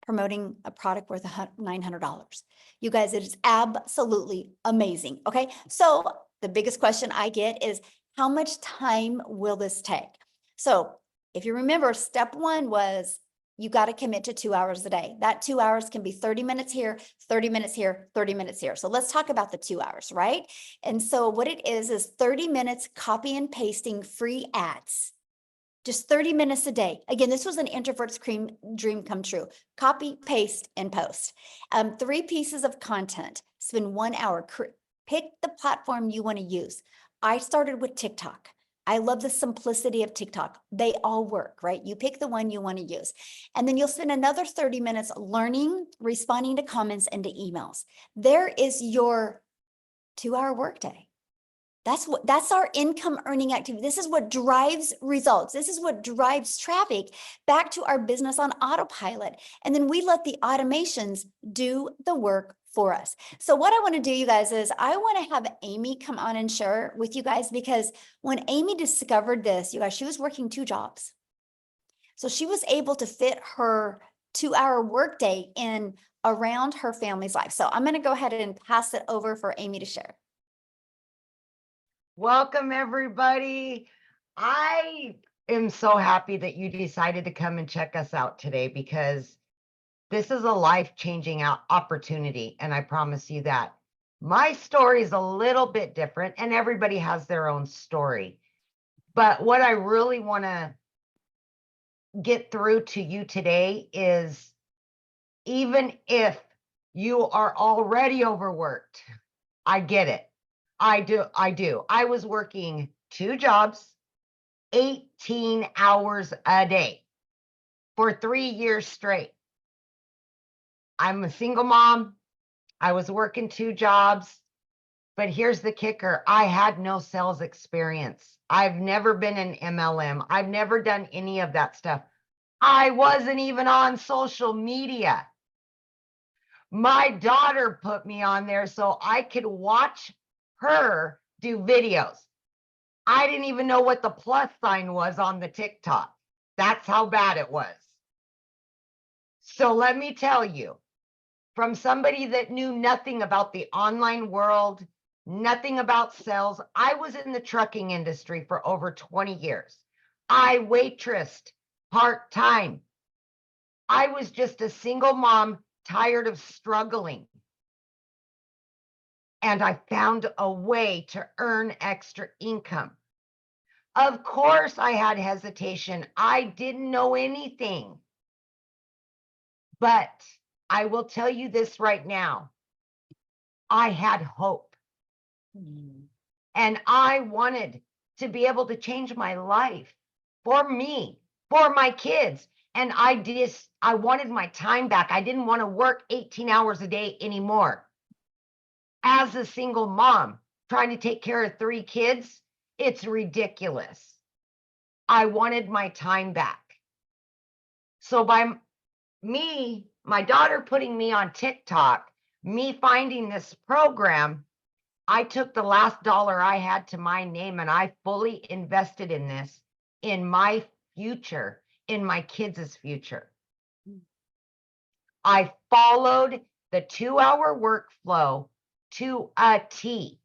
promoting a product worth $900. You guys, it is absolutely amazing. Okay, so the biggest question I get is, how much time will this take? So if you remember, step one was you got to commit to 2 hours a day. That 2 hours can be 30 minutes here, 30 minutes here, 30 minutes here. So let's talk about the 2 hours, right? And so what it is 30 minutes copy and pasting free ads. Just 30 minutes a day. Again, this was an introvert's dream come true. Copy, paste, and post. 3 pieces of content. Spend 1 hour. Pick the platform you want to use. I started with TikTok. I love the simplicity of TikTok. They all work, right? You pick the one you want to use. And then you'll spend another 30 minutes learning, responding to comments and to emails. There is your 2-hour workday. That's our income earning activity. This is what drives results. This is what drives traffic back to our business on autopilot. And then we let the automations do the work for us. So what I want to do, you guys, is I want to have Amy come on and share with you guys, because when Amy discovered this, you guys, she was working 2 jobs. So she was able to fit her 2-hour workday in around her family's life. So I'm going to go ahead and pass it over for Amy to share.
Welcome, everybody. I am so happy that you decided to come and check us out today, because this is a life-changing opportunity, and I promise you that. My story is a little bit different, and everybody has their own story. But what I really want to get through to you today is, even if you are already overworked, I get it. I do. I was working 2 jobs, 18 hours a day for 3 years straight. I'm a single mom. I was working 2 jobs, but here's the kicker. I had no sales experience. I've never been an MLM. I've never done any of that stuff. I wasn't even on social media. My daughter put me on there so I could watch her do videos. I didn't even know what the plus sign was on the TikTok. That's how bad it was. So let me tell you, from somebody that knew nothing about the online world, nothing about sales, I was in the trucking industry for over 20 years. I waitressed part-time. I was just a single mom, tired of struggling. And I found a way to earn extra income. Of course, I had hesitation. I didn't know anything. But I will tell you this right now. I had hope. And I wanted to be able to change my life for me, for my kids. And I wanted my time back. I didn't want to work 18 hours a day anymore. As a single mom, trying to take care of 3 kids, it's ridiculous. I wanted my time back. So by me, my daughter putting me on TikTok, me finding this program, I took the last dollar I had to my name and I fully invested in this, in my future, in my kids' future. I followed the 2-hour workflow to a T.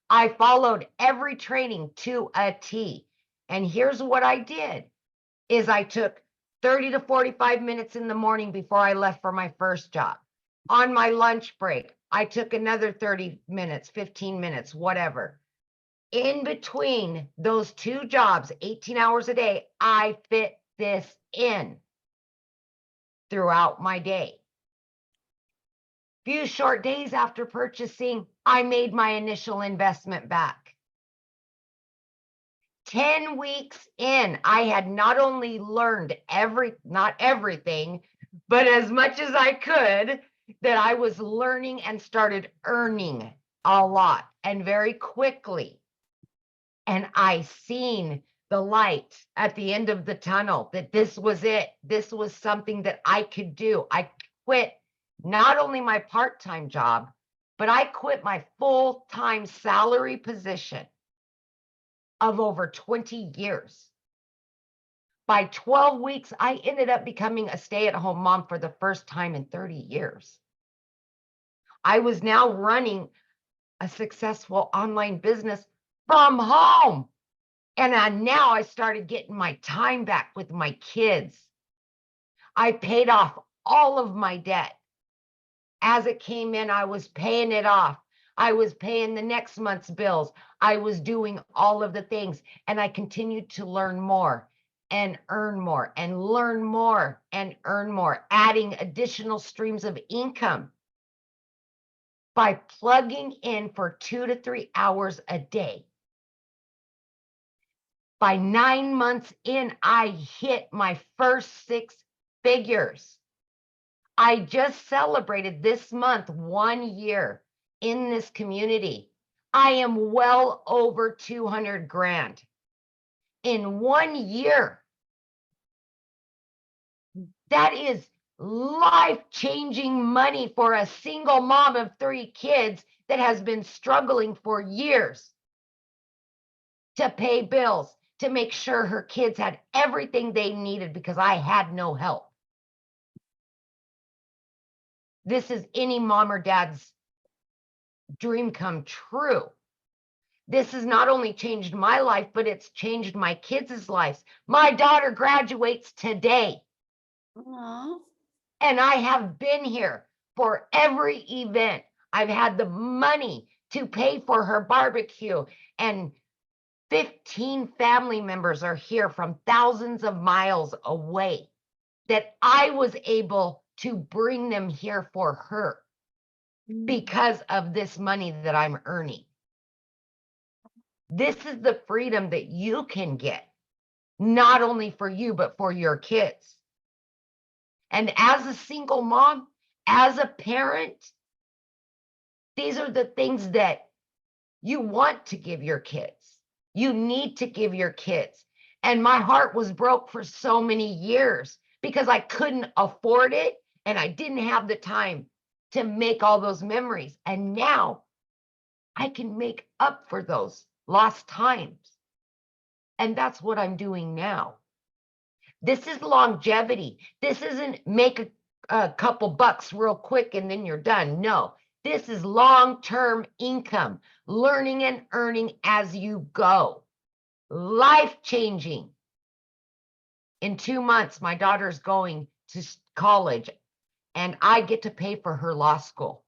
I followed every training to a T. And here's what I did, is I took 30 to 45 minutes in the morning before I left for my first job. On my lunch break, I took another 30 minutes, 15 minutes, whatever. In between those 2 jobs, 18 hours a day, I fit this in throughout my day. Few short days after purchasing, I made my initial investment back. 10 weeks in, I had not only learned not everything, but as much as I could, that I was learning and started earning a lot and very quickly. And I seen the light at the end of the tunnel, that this was it. This was something that I could do. I quit not only my part-time job, but I quit my full-time salary position of over 20 years. By 12 weeks, I ended up becoming a stay-at-home mom for the first time in 30 years. I was now running a successful online business from home. And now I started getting my time back with my kids. I paid off all of my debt. As it came in, I was paying it off. I was paying the next month's bills. I was doing all of the things, and I continued to learn more and earn more and learn more and earn more, adding additional streams of income by plugging in for 2 to 3 hours a day. By 9 months in, I hit my first 6 figures. I just celebrated this month 1 year in this community. I am well over 200 grand in 1 year. That is life-changing money for a single mom of 3 kids that has been struggling for years to pay bills, to make sure her kids had everything they needed because I had no help. This is any mom or dad's dream come true. This has not only changed my life, but it's changed my kids' lives. My daughter graduates today.
Aw.
And I have been here for every event. I've had the money to pay for her barbecue, and 15 family members are here from thousands of miles away that I was able to bring them here for her because of this money that I'm earning. This is the freedom that you can get, not only for you, but for your kids. And as a single mom, as a parent, these are the things that you want to give your kids. You need to give your kids. And my heart was broke for so many years because I couldn't afford it and I didn't have the time to make all those memories. And now I can make up for those lost times. And that's what I'm doing now. This is longevity. This isn't make a couple bucks real quick and then you're done. No, this is long-term income, learning and earning as you go. Life-changing. In 2 months, my daughter's going to college and I get to pay for her law school.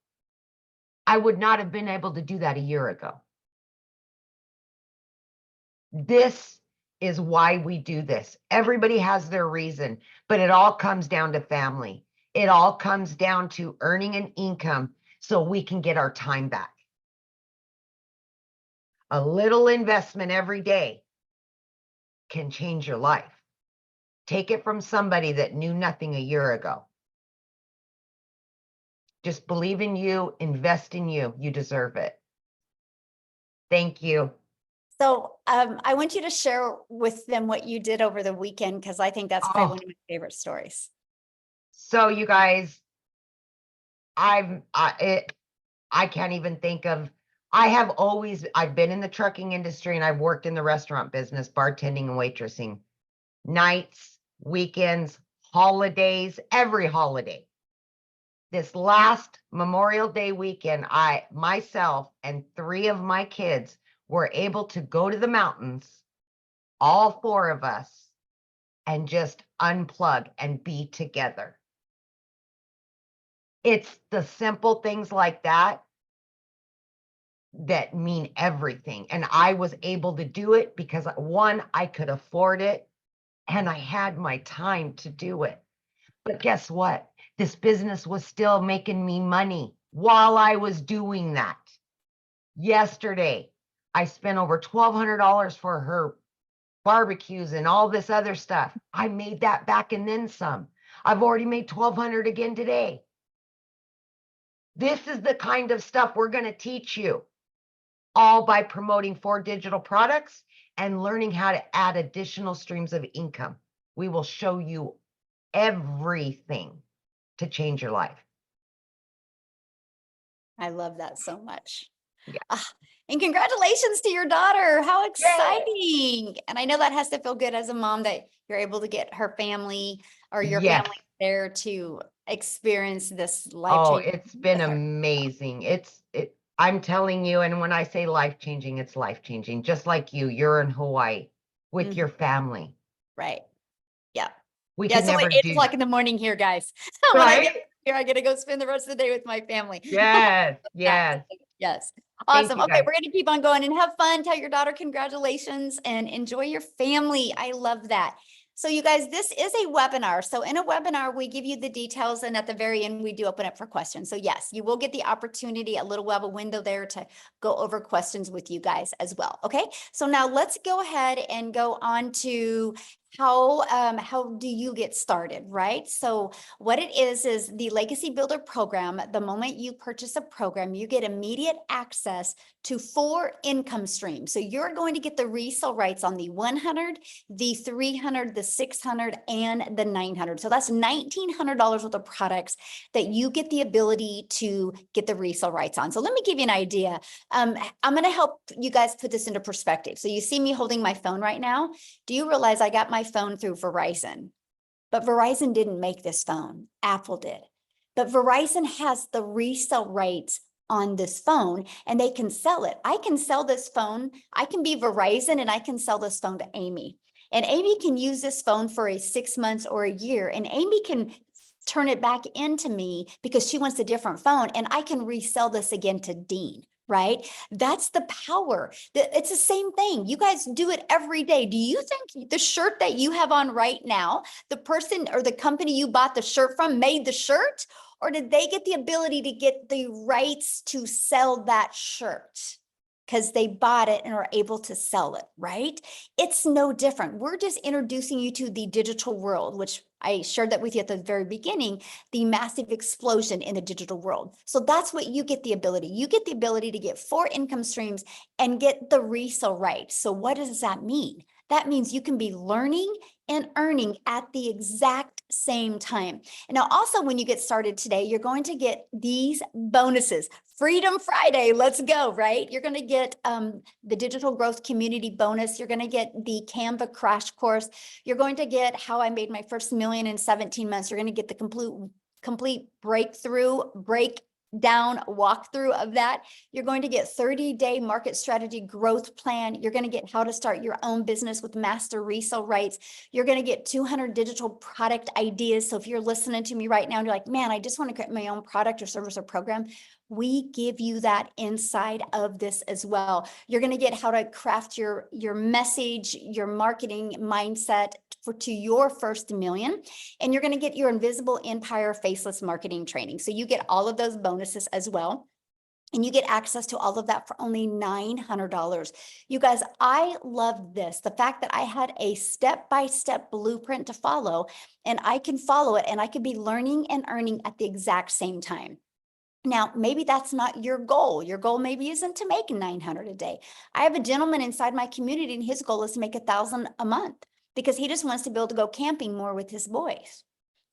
I would not have been able to do that a year ago. This is why we do this. Everybody has their reason, but it all comes down to family. It all comes down to earning an income so we can get our time back. A little investment every day can change your life. Take it from somebody that knew nothing a year ago. Just believe in you, invest in you. You deserve it. Thank you.
So I want you to share with them what you did over the weekend, because I think that's probably
Oh.
one of my favorite stories.
So you guys, I can't even think of, I've been in the trucking industry and I've worked in the restaurant business, bartending and waitressing, nights, weekends, holidays, every holiday. This last Memorial Day weekend, myself and 3 of my kids were able to go to the mountains, all 4 of us, and just unplug and be together. It's the simple things like that that mean everything. And I was able to do it because 1, I could afford it and I had my time to do it. But guess what? This business was still making me money while I was doing that. Yesterday, I spent over $1,200 for her barbecues and all this other stuff. I made that back and then some. I've already made $1,200 again today. This is the kind of stuff we're going to teach you, all by promoting 4 digital products and learning how to add additional streams of income. We will show you everything to change your life.
I love that so much.
Yeah.
And congratulations to your daughter. How exciting. And I know that has to feel good as a mom that you're able to get her family or your
Yes.
family there to experience this
Oh,
life-changing.
it's been
with her.
amazing. I'm telling you, and when I say life-changing, it's life-changing. Just like you're in Hawaii with
Mhm.
your family.
Right. Yeah.
We
Yeah.
can
So
never
like 8
do
o'clock
that.
in the morning here, guys. When I
Right?
get here, I get to go spend the rest of the day with my family.
Yes, yes.
Yes.
Thank
Awesome.
you,
Okay,
guys.
we're going to keep on going and have fun. Tell your daughter congratulations and enjoy your family. I love that. So you guys, this is a webinar. So in a webinar, we give you the details, and at the very end, we do open up for questions. So yes, you will get the opportunity, a little while, a window there to go over questions with you guys as well. Okay, so now let's go ahead and go on to how do you get started, right? So what it is the Legacy Builder program. The moment you purchase a program, you get immediate access to 4 income streams. So you're going to get the resale rights on the 100, the 300, the 600, and the 900. So that's $1,900 worth of products that you get the ability to get the resale rights on. So let me give you an idea. I'm going to help you guys put this into perspective. So you see me holding my phone right now. Do you realize I got my phone through Verizon? But Verizon didn't make this phone. Apple did. But Verizon has the resale rights on this phone and they can sell it. I can sell this phone. I can be Verizon and I can sell this phone to Amy. And Amy can use this phone for a 6 months or a year. And Amy can turn it back into me because she wants a different phone. And I can resell this again to Dean. Right? That's the power. It's the same thing. You guys do it every day. Do you think the shirt that you have on right now, the person or the company you bought the shirt from made the shirt, or did they get the ability to get the rights to sell that shirt? Because they bought it and are able to sell it, right? It's no different. We're just introducing you to the digital world, which I shared that with you at the very beginning, the massive explosion in the digital world. So that's what you get the ability. You get the ability to get 4 income streams and get the resale rights. So what does that mean? That means you can be learning and earning at the exact same time. And now also when you get started today, you're going to get these bonuses. Freedom Friday, let's go, right? You're going to get the digital growth community bonus. You're going to get the Canva crash course. You're going to get how I made my first million in 17 months. You're going to get the complete breakdown walkthrough of that. You're going to get 30-day market strategy growth plan. You're going to get how to start your own business with master resale rights. You're going to get 200 digital product ideas. So if you're listening to me right now and you're like, man, I just want to create my own product or service or program, we give you that inside of this as well. You're going to get how to craft your message, your marketing mindset to your first million. And you're going to get your invisible empire faceless marketing training. So you get all of those bonuses as well. And you get access to all of that for only $900. You guys, I love this. The fact that I had a step-by-step blueprint to follow, and I can follow it, and I could be learning and earning at the exact same time. Now, maybe that's not your goal. Your goal maybe isn't to make 900 a day. I have a gentleman inside my community and his goal is to make 1,000 a month because he just wants to be able to go camping more with his boys.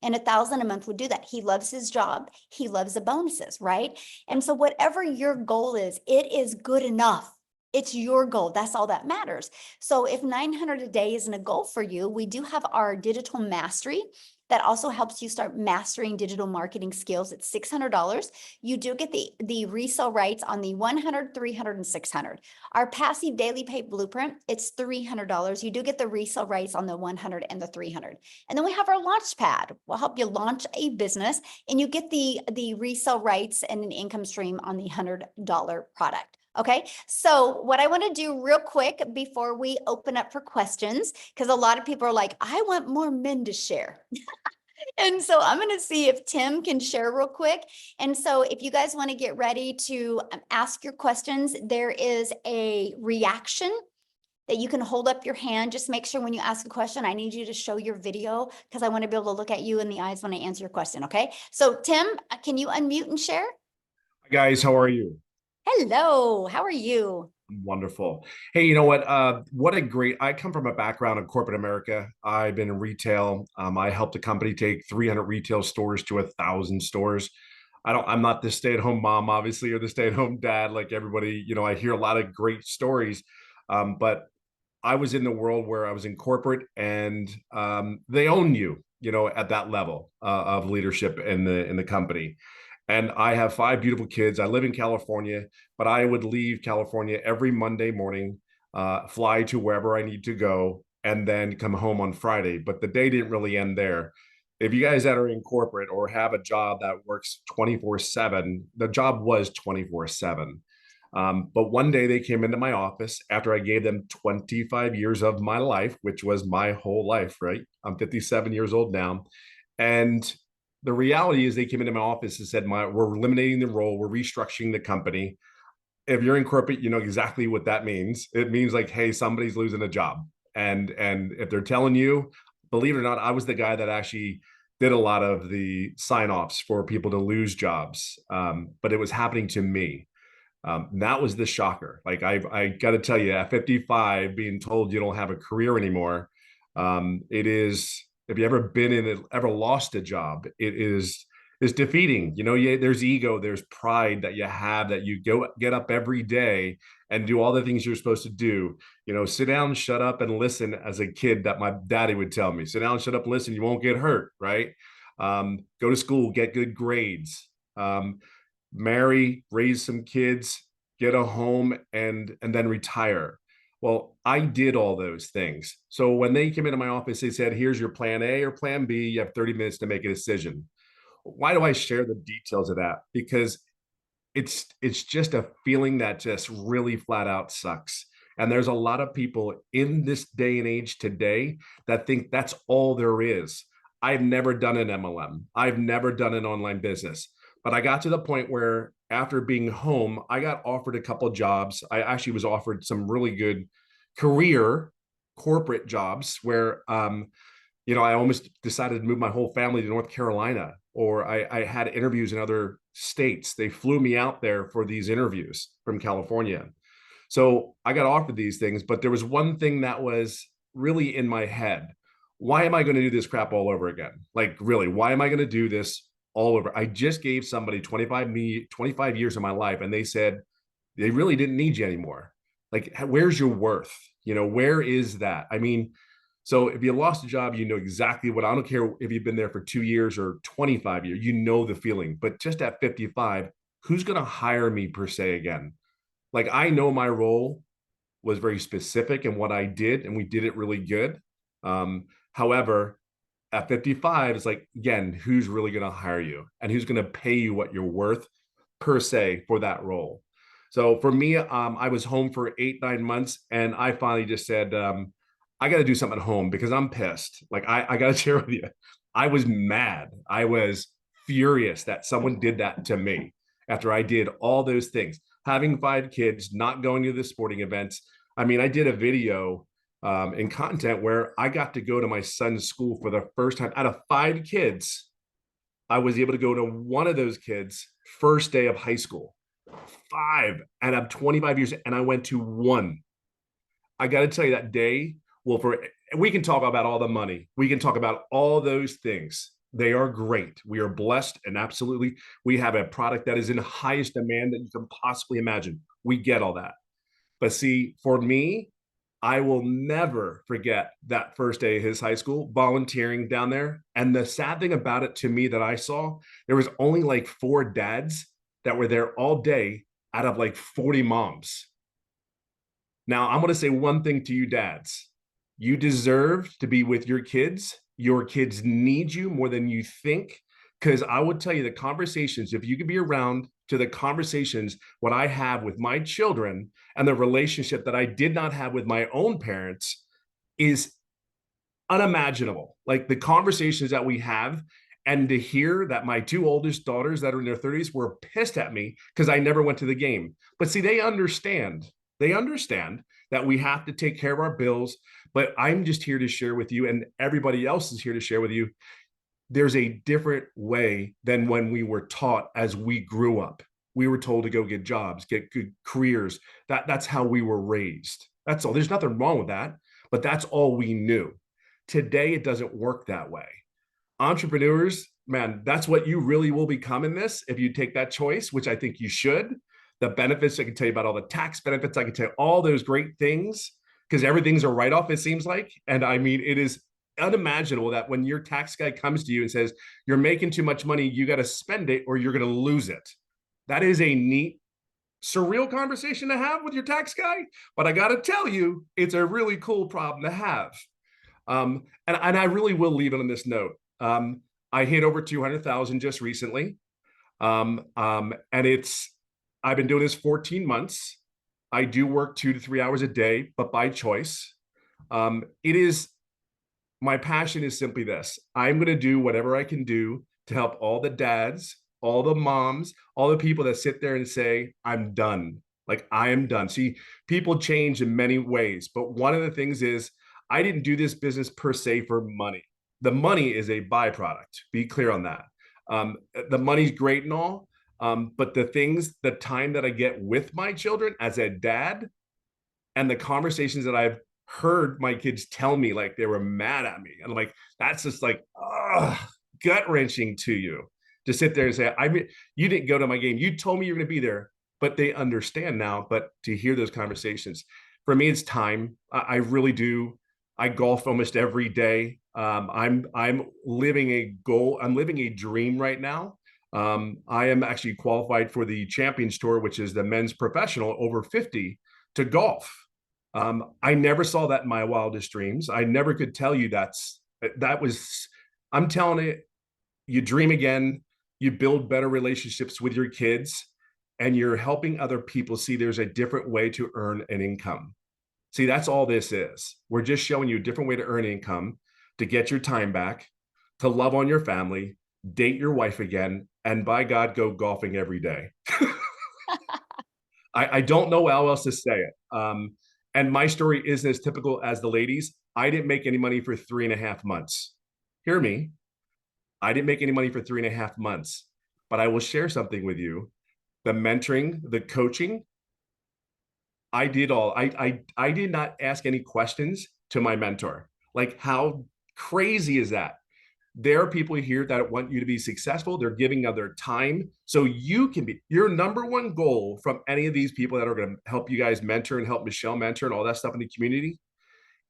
And 1,000 a month would do that. He loves his job. He loves the bonuses, right? And so whatever your goal is, it is good enough. It's your goal. That's all that matters. So if 900 a day isn't a goal for you, we do have our digital mastery that also helps you start mastering digital marketing skills. It's $600. You do get the resale rights on the 100, 300, and 600. Our passive daily pay blueprint, it's $300. You do get the resale rights on the 100 and the 300. And then we have our launch pad. We'll help you launch a business and you get the resale rights and an income stream on the $100 product. Okay, so what I want to do real quick before we open up for questions, because a lot of people are like, I want more men to share. And so I'm going to see if Tim can share real quick. And so if you guys want to get ready to ask your questions, there is a reaction that you can hold up your hand. Just make sure when you ask a question, I need you to show your video because I want to be able to look at you in the eyes when I answer your question. Okay, so Tim, can you unmute and share?
Hi guys, how are you?
Hello, how are you?
Wonderful. Hey, you know what a great, I come from a background in corporate America. I've been in retail. I helped a company take 300 retail stores to 1,000 stores. I'm not the stay-at-home mom, obviously, or the stay-at-home dad, like everybody, I hear a lot of great stories. But I was in the world where I was in corporate and they own you, at that level of leadership in the company. And I have 5 beautiful kids. I live in California, but I would leave California every Monday morning, fly to wherever I need to go, and then come home on Friday. But the day didn't really end there. If you guys that are in corporate or have a job that works 24/7, the job was 24/7. But one day they came into my office after I gave them 25 years of my life, which was my whole life, right? I'm 57 years old now. And the reality is they came into my office and said, we're eliminating the role, we're restructuring the company. If you're in corporate, you know exactly what that means. It means like, hey, somebody's losing a job. And if they're telling you, believe it or not, I was the guy that actually did a lot of the sign-offs for people to lose jobs. But it was happening to me. That was the shocker. Like I got to tell you, at 55, being told you don't have a career anymore, it is. If you ever been in it, ever lost a job, it's defeating. You know, there's ego, there's pride that you have, that you get up every day and do all the things you're supposed to do. You know, sit down, shut up, and listen. As a kid, that my daddy would tell me, sit down, shut up, listen. You won't get hurt, right? Go to school, get good grades. Marry, raise some kids, get a home, and then retire. Well, I did all those things. So when they came into my office, they said, here's your plan A or plan B. You have 30 minutes to make a decision. Why do I share the details of that? Because it's just a feeling that just really flat out sucks. And there's a lot of people in this day and age today that think that's all there is. I've never done an MLM. I've never done an online business. But I got to the point where after being home, I got offered a couple of jobs. I actually was offered some really good career corporate jobs where, you know, I almost decided to move my whole family to North Carolina, or I had interviews in other states. They flew me out there for these interviews from California. So I got offered these things, but there was one thing that was really in my head. Why am I going to do this crap all over again? Like, really, why am I going to do this all over? I just gave somebody 25 years of my life, and they said they really didn't need you anymore. Like, where's your worth? You know, where is that? I mean, so if you lost a job, you know exactly what, I don't care if you've been there for 2 years or 25 years, you know the feeling. But just at 55, who's going to hire me per se again? Like, I know my role was very specific in what I did, and we did it really good. However, at 55, it's like, again, who's really going to hire you and who's going to pay you what you're worth per se for that role? So for me, I was home for 8-9 months, and I finally just said, I got to do something at home because I'm pissed. Like, I got to share with you, I was mad. I was furious that someone did that to me after I did all those things. Having 5 kids, not going to the sporting events. I mean, I did a video in content where I got to go to my son's school for the first time. Out of 5 kids, I was able to go to one of those kids' first day of high school. 5, and I'm 25 years, and I went to one. I got to tell you, that day, well, we can talk about all the money. We can talk about all those things. They are great. We are blessed, and absolutely, we have a product that is in highest demand that you can possibly imagine. We get all that. But see, for me, I will never forget that first day of his high school, volunteering down there. And the sad thing about it to me that I saw, there was only like 4 dads that were there all day out of like 40 moms. Now, I'm going to say one thing to you dads. You deserve to be with your kids. Your kids need you more than you think. Because I would tell you, the conversations, if you could be around to the conversations, what I have with my children and the relationship that I did not have with my own parents is unimaginable. Like, the conversations that we have, and to hear that my 2 oldest daughters that are in their 30s were pissed at me because I never went to the game. But see, they understand that we have to take care of our bills. But I'm just here to share with you, and everybody else is here to share with you, there's a different way than when we were taught as we grew up. We were told to go get jobs, get good careers. That's how we were raised. That's all. There's nothing wrong with that, but that's all we knew. Today, it doesn't work that way. Entrepreneurs, man, that's what you really will become in this if you take that choice, which I think you should. The benefits, I can tell you about all the tax benefits. I can tell you all those great things, because everything's a write-off, it seems like. And I mean, it is unimaginable that when your tax guy comes to you and says, you're making too much money, you got to spend it or you're going to lose it. That is a neat, surreal conversation to have with your tax guy. But I got to tell you, it's a really cool problem to have. And I really will leave it on this note. I hit over 200,000 just recently. And I've been doing this 14 months. I do work 2 to 3 hours a day, but by choice. My passion is simply this. I'm going to do whatever I can do to help all the dads, all the moms, all the people that sit there and say, I'm done. Like, I am done. See, people change in many ways, but one of the things is I didn't do this business per se for money. The money is a byproduct. Be clear on that. The money's great and all, but the time that I get with my children as a dad, and the conversations that I've heard my kids tell me, like they were mad at me, and I'm like, that's just like gut wrenching to you to sit there and say, you didn't go to my game. You told me you're going to be there, but they understand now. But to hear those conversations, for me, it's time. I really do. I golf almost every day. I'm living a goal. I'm living a dream right now. I am actually qualified for the Champions Tour, which is the men's professional over 50 to golf. I never saw that in my wildest dreams. I never could tell you I'm telling it, you dream again, you build better relationships with your kids, and you're helping other people see there's a different way to earn an income. See, that's all this is. We're just showing you a different way to earn income, to get your time back, to love on your family, date your wife again, and by God, go golfing every day. I don't know how else to say it. And my story isn't as typical as the ladies. I didn't make any money for 3.5 months. Hear me. I didn't make any money for 3.5 months, but I will share something with you. The mentoring, the coaching, I did all. I did not ask any questions to my mentor. Like, how crazy is that? There are people here that want you to be successful. They're giving of their time so you can be. Your number one goal from any of these people that are going to help you guys mentor and help Michelle mentor and all that stuff in the community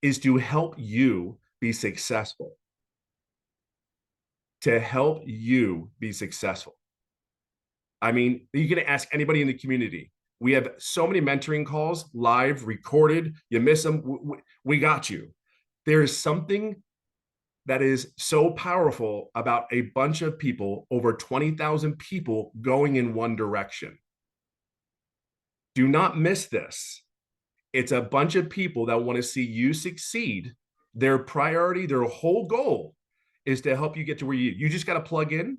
is to help you be successful. To help you be successful. I mean, you can ask anybody in the community. We have so many mentoring calls, live, recorded. You miss them, we got you. There is something that is so powerful about a bunch of people, over 20,000 people going in one direction. Do not miss this. It's a bunch of people that want to see you succeed. Their priority, their whole goal is to help you get to where you just got to plug in.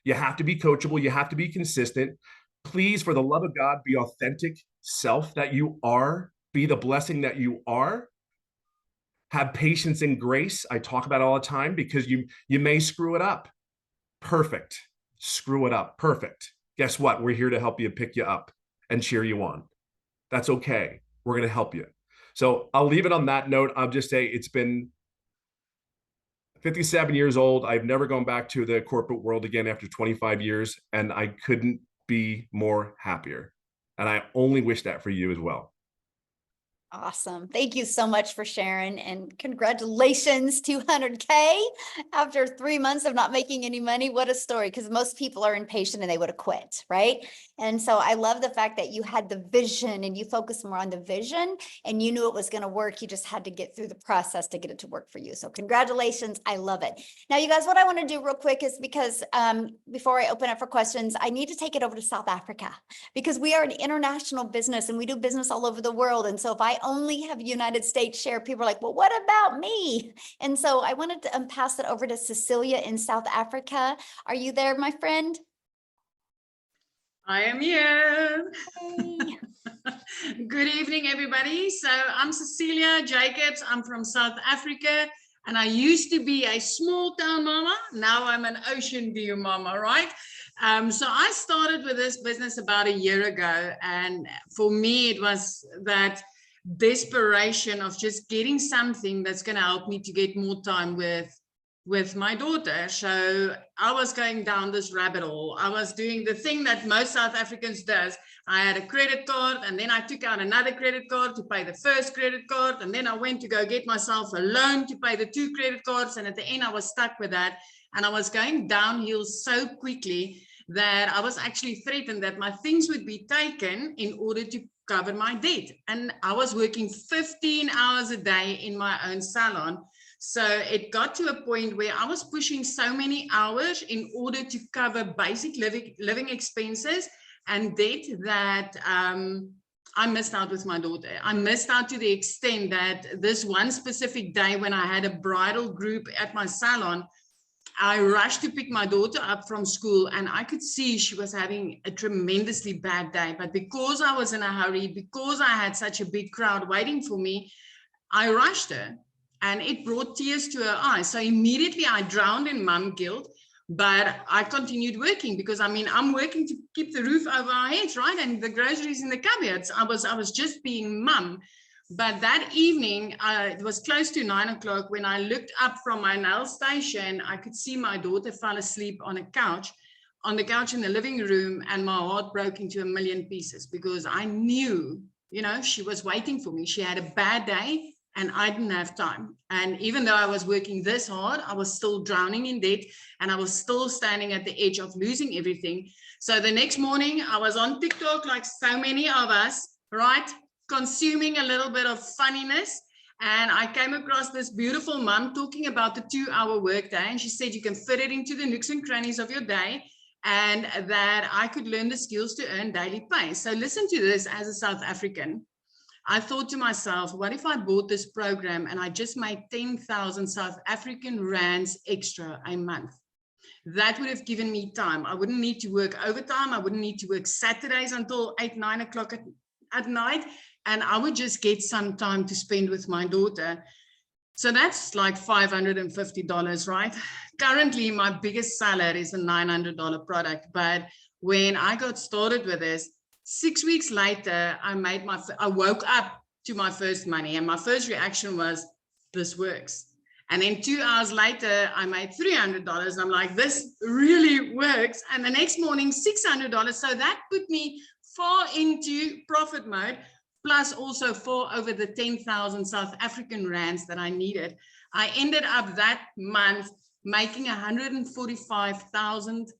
You have to be coachable. You have to be consistent. Please, for the love of God, be authentic self that you are. Be the blessing that you are. Have patience and grace. I talk about it all the time because you may screw it up. Perfect. Screw it up. Perfect. Guess what? We're here to help you, pick you up, and cheer you on. That's okay. We're going to help you. So I'll leave it on that note. I'll just say it's been 57 years old. I've never gone back to the corporate world again after 25 years, and I couldn't be more happier. And I only wish that for you as well.
Awesome. Thank you so much for sharing, and congratulations, 200K after 3 months of not making any money. What a story, because most people are impatient and they would have quit, right? And so I love the fact that you had the vision and you focused more on the vision and you knew it was going to work. You just had to get through the process to get it to work for you. So congratulations. I love it. Now, you guys, what I want to do real quick is because before I open up for questions, I need to take it over to South Africa because we are an international business and we do business all over the world. And so if I only have United States share, people are like, well, what about me? And so I wanted to pass it over to Cecilia in South Africa. Are you there, my friend?
I am here.
Hey.
Good evening, everybody. So I'm Cecilia Jacobs. I'm from South Africa, and I used to be a small town mama. Now I'm an ocean view mama, right? So I started with this business about a year ago, and for me, it was that desperation of just getting something that's going to help me to get more time with my daughter. So I was going down this rabbit hole. I was doing the thing that most South Africans does. I had a credit card, and then I took out another credit card to pay the first credit card, and then I went to go get myself a loan to pay the 2 credit cards, and at the end I was stuck with that, and I was going downhill so quickly that I was actually threatened that my things would be taken in order to cover my debt. And I was working 15 hours a day in my own salon. So it got to a point where I was pushing so many hours in order to cover basic living expenses and debt that I missed out with my daughter. I missed out to the extent that this one specific day when I had a bridal group at my salon, I rushed to pick my daughter up from school, and I could see she was having a tremendously bad day. But because I was in a hurry, because I had such a big crowd waiting for me, I rushed her. and it brought tears to her eyes. So immediately I drowned in mom guilt, but I continued working because I mean, I'm working to keep the roof over our heads, right? And the groceries in the cupboards. I was just being mum. But that evening, it was close to 9 o'clock when I looked up from my nail station. I could see my daughter fall asleep on the couch in the living room, and my heart broke into a million pieces because I knew, you know, she was waiting for me. She had a bad day and I didn't have time. And even though I was working this hard, I was still drowning in debt and I was still standing at the edge of losing everything. So the next morning I was on TikTok like so many of us, right? Consuming a little bit of funniness. And I came across this beautiful mom talking about the 2-hour workday. And she said, you can fit it into the nooks and crannies of your day, and that I could learn the skills to earn daily pay. So listen to this. As a South African, I thought to myself, what if I bought this program and I just made 10,000 South African rands extra a month? That would have given me time. I wouldn't need to work overtime. I wouldn't need to work Saturdays until 8, 9 o'clock at night. And I would just get some time to spend with my daughter. So that's like $550, right? Currently, my biggest seller is a $900 product. But when I got started with this, 6 weeks later, I woke up to my first money. And my first reaction was, this works. And then 2 hours later, I made $300. And I'm like, this really works. And the next morning, $600. So that put me far into profit mode, plus also for over the 10,000 South African rands that I needed. I ended up that month making 145,000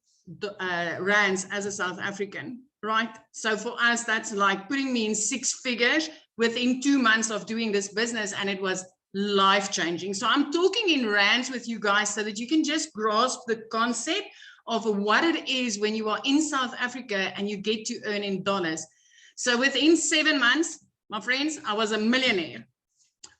rands as a South African, right? So for us, that's like putting me in 6 figures within 2 months of doing this business, and it was life-changing. So I'm talking in rands with you guys so that you can just grasp the concept of what it is when you are in South Africa and you get to earn in dollars. So within 7 months, my friends, I was a millionaire.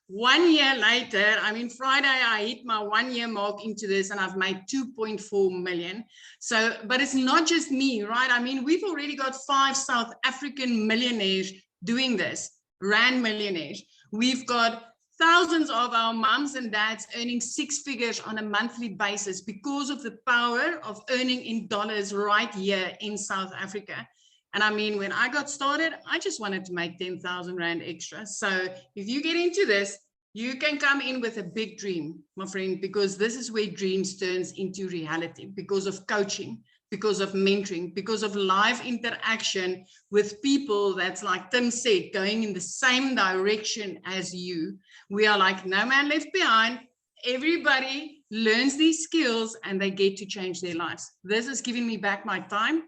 1 year later, I mean, Friday, I hit my 1 year mark into this and I've made 2.4 million. So, but it's not just me, right? I mean, we've already got 5 South African millionaires doing this, rand millionaires. We've got thousands of our moms and dads earning 6 figures on a monthly basis because of the power of earning in dollars right here in South Africa. And I mean, when I got started, I just wanted to make 10,000 Rand extra. So if you get into this, you can come in with a big dream, my friend, because this is where dreams turns into reality, because of coaching, because of mentoring, because of live interaction with people that's, like Tim said, going in the same direction as you. We are like no man left behind. Everybody learns these skills and they get to change their lives. This is giving me back my time.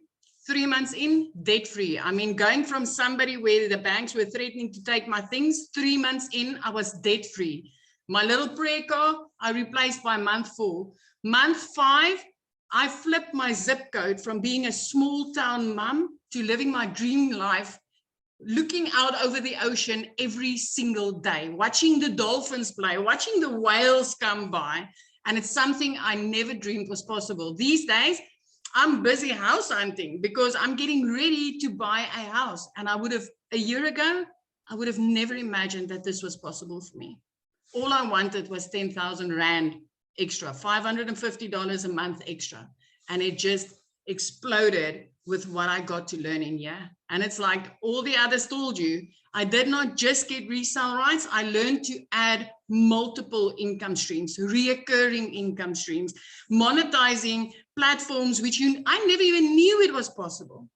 3 months in, debt-free. I mean, going from somebody where the banks were threatening to take my things, 3 months in, I was debt-free. My little prayer car, I replaced by month 4. Month 5, I flipped my zip code from being a small town mom to living my dream life, looking out over the ocean every single day, watching the dolphins play, watching the whales come by. And it's something I never dreamed was possible. These days, I'm busy house hunting because I'm getting ready to buy a house. And a year ago, I would have never imagined that this was possible for me. All I wanted was 10,000 Rand extra, $550 a month extra. And it just exploded with what I got to learn in here. And it's like all the others told you, I did not just get resale rights. I learned to add multiple income streams, reoccurring income streams, monetizing platforms, which I never even knew it was possible.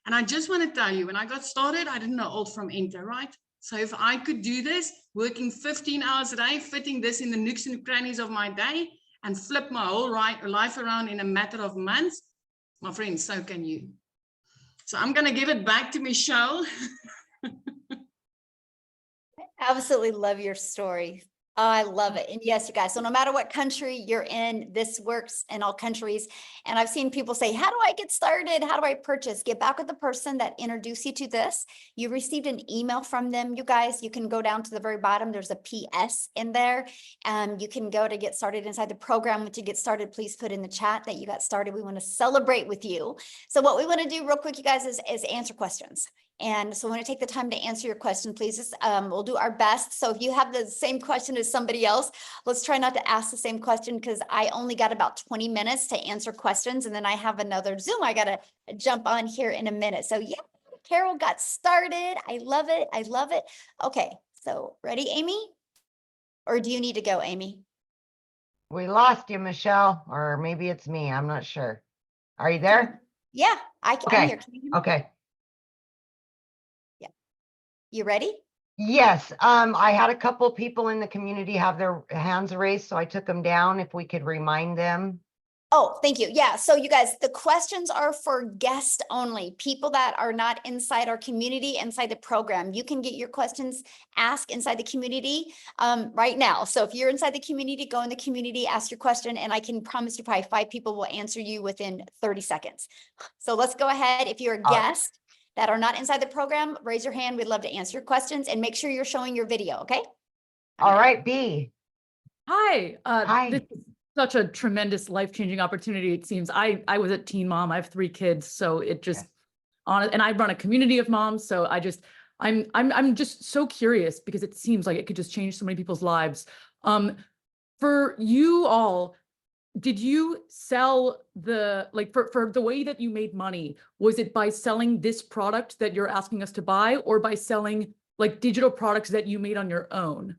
And I just want to tell you, when I got started, I didn't know alt from enter, right? So if I could do this, working 15 hours a day, fitting this in the nooks and crannies of my day, and flip my whole life around in a matter of months, my friends, so can you. So I'm going to give it back to Michelle.
I absolutely love your story. I love it. And yes, you guys, so no matter what country you're in, this works in all countries. And I've seen people say, how do I get started? How do I purchase? Get back with the person that introduced you to this. You received an email from them, you guys. You can go down to the very bottom. There's a PS in there. You can go to get started inside the program. To get started, please put in the chat that you got started. We want to celebrate with you. So what we want to do real quick, you guys, is answer questions. And so I want to take the time to answer your question, please. We'll do our best. So if you have the same question as somebody else, let's try not to ask the same question, because I only got about 20 minutes to answer questions. And then I have another Zoom I got to jump on here in a minute. So yeah, Carol got started. I love it. I love it. Okay, so ready, Amy? Or do you need to go, Amy?
We lost you, Michelle, or maybe it's me. I'm not sure. Are you there?
Yeah, I'm
Okay.
here. Can you hear me?
Okay.
You ready?
Yes. I had a couple people in the community have their hands raised, so I took them down. If we could remind them.
Oh, thank you. Yeah. So you guys, the questions are for guests only, people that are not inside our community, inside the program. You can get your questions asked inside the community right now. So if you're inside the community, go in the community, ask your question, and I can promise you probably 5 people will answer you within 30 seconds. So let's go ahead. If you're a guest that are not inside the program, raise your hand. We'd love to answer your questions, and make sure you're showing your video. Okay.
All right, B.
Hi.
Hi.
This is such a tremendous life-changing opportunity. It seems I was a teen mom. I have 3 kids, so it just and I run a community of moms. So I'm just so curious, because it seems like it could just change so many people's lives. For you all, did you sell the, like, for the way that you made money, was it by selling this product that you're asking us to buy, or by selling like digital products that you made on your own?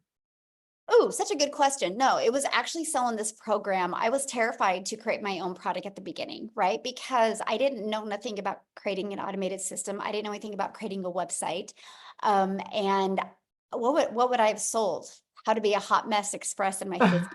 Oh, such a good question. No, it was actually selling this program. I was terrified to create my own product at the beginning, right? Because I didn't know nothing about creating an automated system. I didn't know anything about creating a website. And what would I have sold? How to be a hot mess express in my 50s,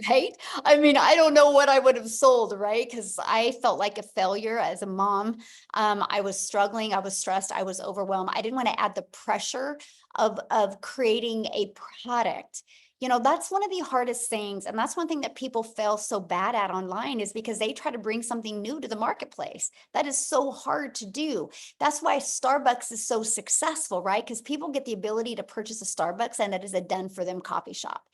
right? I mean, I don't know what I would have sold, right? Because I felt like a failure as a mom. I was struggling. I was stressed. I was overwhelmed. I didn't want to add the pressure of creating a product. You know, that's one of the hardest things. And that's one thing that people fail so bad at online, is because they try to bring something new to the marketplace. That is so hard to do. That's why Starbucks is so successful, right? Because people get the ability to purchase a Starbucks, and it is a done for them coffee shop.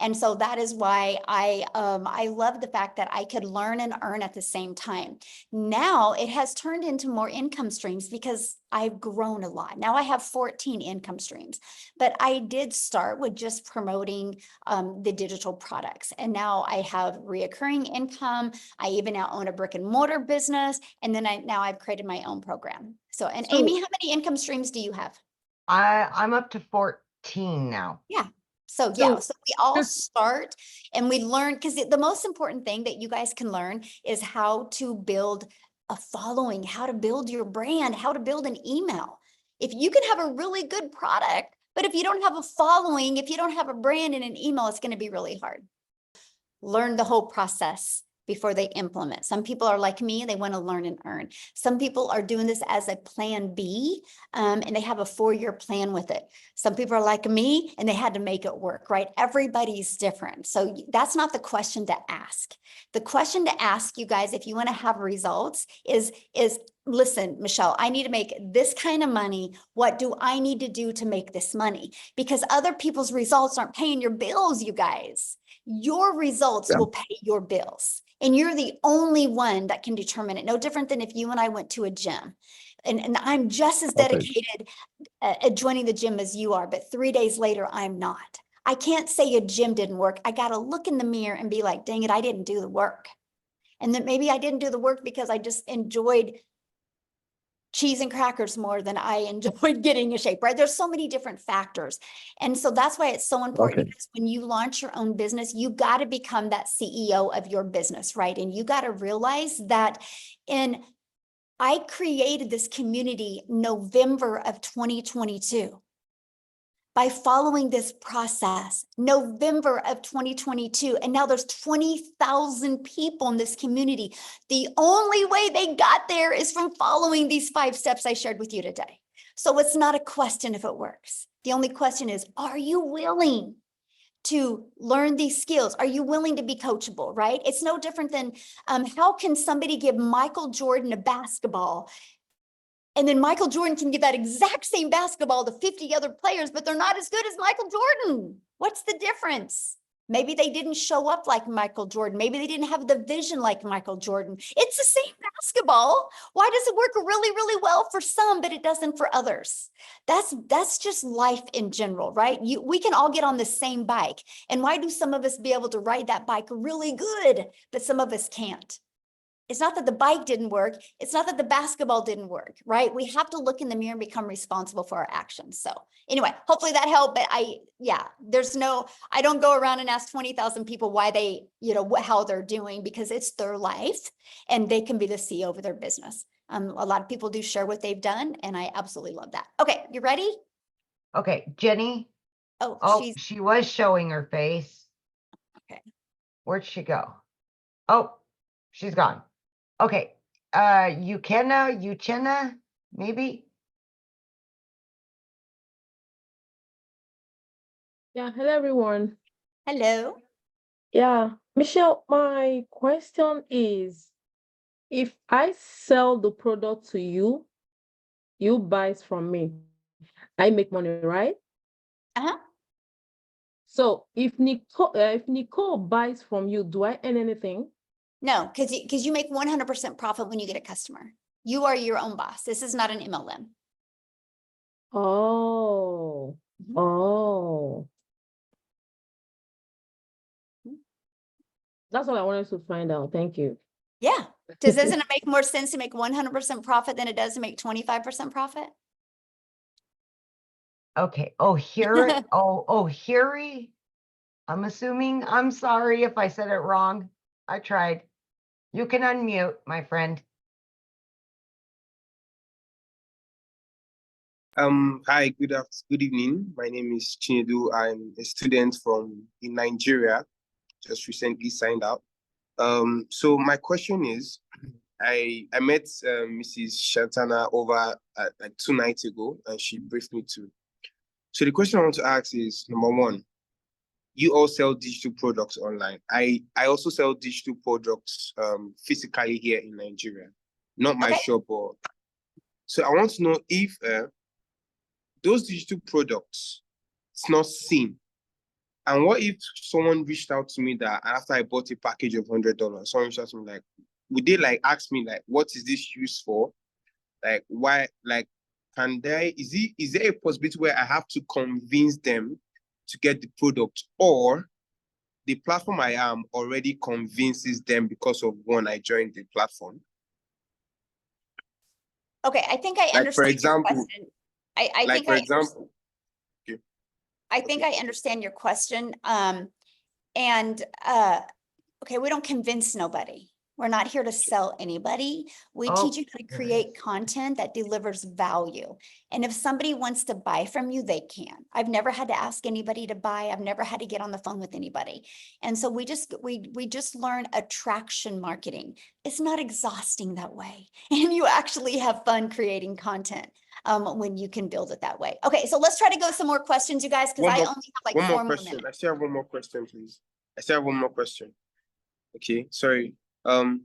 And so that is why I love the fact that I could learn and earn at the same time. Now it has turned into more income streams, because I've grown a lot. Now I have 14 income streams, but I did start with just promoting the digital products. And now I have reoccurring income. I even now own a brick and mortar business. And then now I've created my own program. So, and
So-
Amy, how many income streams do you have?
I'm up to 14 now.
Yeah. So
So
yeah, so we all
just-
start and we learn, because the most important thing that you guys can learn is how to build a following, how to build your brand, how to build an email. If you can have a really good product, but if you don't have a following, if you don't have a brand and an email, it's going to be really hard. Learn the whole process before they implement. Some people are like me, they want to learn and earn. Some people are doing this as a plan B, and they have a 4-year plan with it. Some people are like me, and they had to make it work, right? Everybody's different. So that's not the question to ask. The question to ask, you guys, if you want to have results, is listen, Michelle, I need to make this kind of money. What do I need to do to make this money? Because other people's results aren't paying your bills, you guys. Your results will pay your bills. And you're the only one that can determine it. No different than if you and I went to a gym. And I'm just as dedicated at joining the gym as you are, but 3 days later, I'm not. I can't say a gym didn't work. I got to look in the mirror and be like, dang it, I didn't do the work. And then maybe I didn't do the work because I just enjoyed cheese and crackers more than I enjoyed getting in shape, right? There's so many different factors. And so that's why it's so important, because when you launch your own business, you got to become that CEO of your business, right? And you got to realize that I created this community November of 2022. By following this process, November of 2022, and now there's 20,000 people in this community. The only way they got there is from following these 5 steps I shared with you today. So it's not a question if it works. The only question is, are you willing to learn these skills? Are you willing to be coachable, right? It's no different than how can somebody give Michael Jordan a basketball, and then Michael Jordan can give that exact same basketball to 50 other players, but they're not as good as Michael Jordan? What's the difference? Maybe they didn't show up like Michael Jordan. Maybe they didn't have the vision like Michael Jordan. It's the same basketball. Why does it work really, really well for some, but it doesn't for others? That's just life in general, right? We can all get on the same bike. And why do some of us be able to ride that bike really good, but some of us can't? It's not that the bike didn't work. It's not that the basketball didn't work, right? We have to look in the mirror and become responsible for our actions. So anyway, hopefully that helped. But I don't go around and ask 20,000 people why they, how they're doing, because it's their life and they can be the CEO of their business. A lot of people do share what they've done, and I absolutely love that. Okay, you ready?
Okay, Jenny.
Oh,
she was showing her face.
Okay.
Where'd she go? Oh, she's gone. Okay, Uchenna, maybe?
Yeah, hello everyone.
Hello.
Yeah, Michelle, my question is, if I sell the product to you, you buy it from me, I make money, right?
Uh-huh.
So if Nicole buys from you, do I earn anything?
No, because you make 100% profit when you get a customer. You are your own boss. This is not an MLM.
Oh,
Mhm.
oh. That's what I wanted to find out. Thank you.
Yeah. Doesn't it make more sense to make 100% profit than it does to make 25% profit?
Okay. Oh, here. Oh, Hiri. I'm assuming. I'm sorry if I said it wrong. I tried. You can unmute, my friend.
Hi, good evening. My name is Chinedu. I'm a student in Nigeria, just recently signed out. So my question is, I met Mrs. Shantana over like 2 nights ago, and she briefed me too. So the question I want to ask is, number one, you all sell digital products online. I also sell digital products physically here in Nigeria, not my shop. So I want to know if those digital products, it's not seen. And what if someone reached out to me that after I bought a package of $100, someone reached out to me like, would they like ask me like, what is this used for? Like, why, like, is there a possibility where I have to convince them to get the product, or the platform I am already convinces them because of one, I joined the platform?
Okay, I think I
Like,
understand
for
your
example,
question. I think I understand your question. Okay, we don't convince nobody. We're not here to sell anybody. We teach you how to create content that delivers value. And if somebody wants to buy from you, they can. I've never had to ask anybody to buy. I've never had to get on the phone with anybody. And so we just learn attraction marketing. It's not exhausting that way. And you actually have fun creating content when you can build it that way. Okay, so let's try to go some more questions, you guys, because I only have like 4 more minutes.
I still have one more question, please. Okay, sorry. The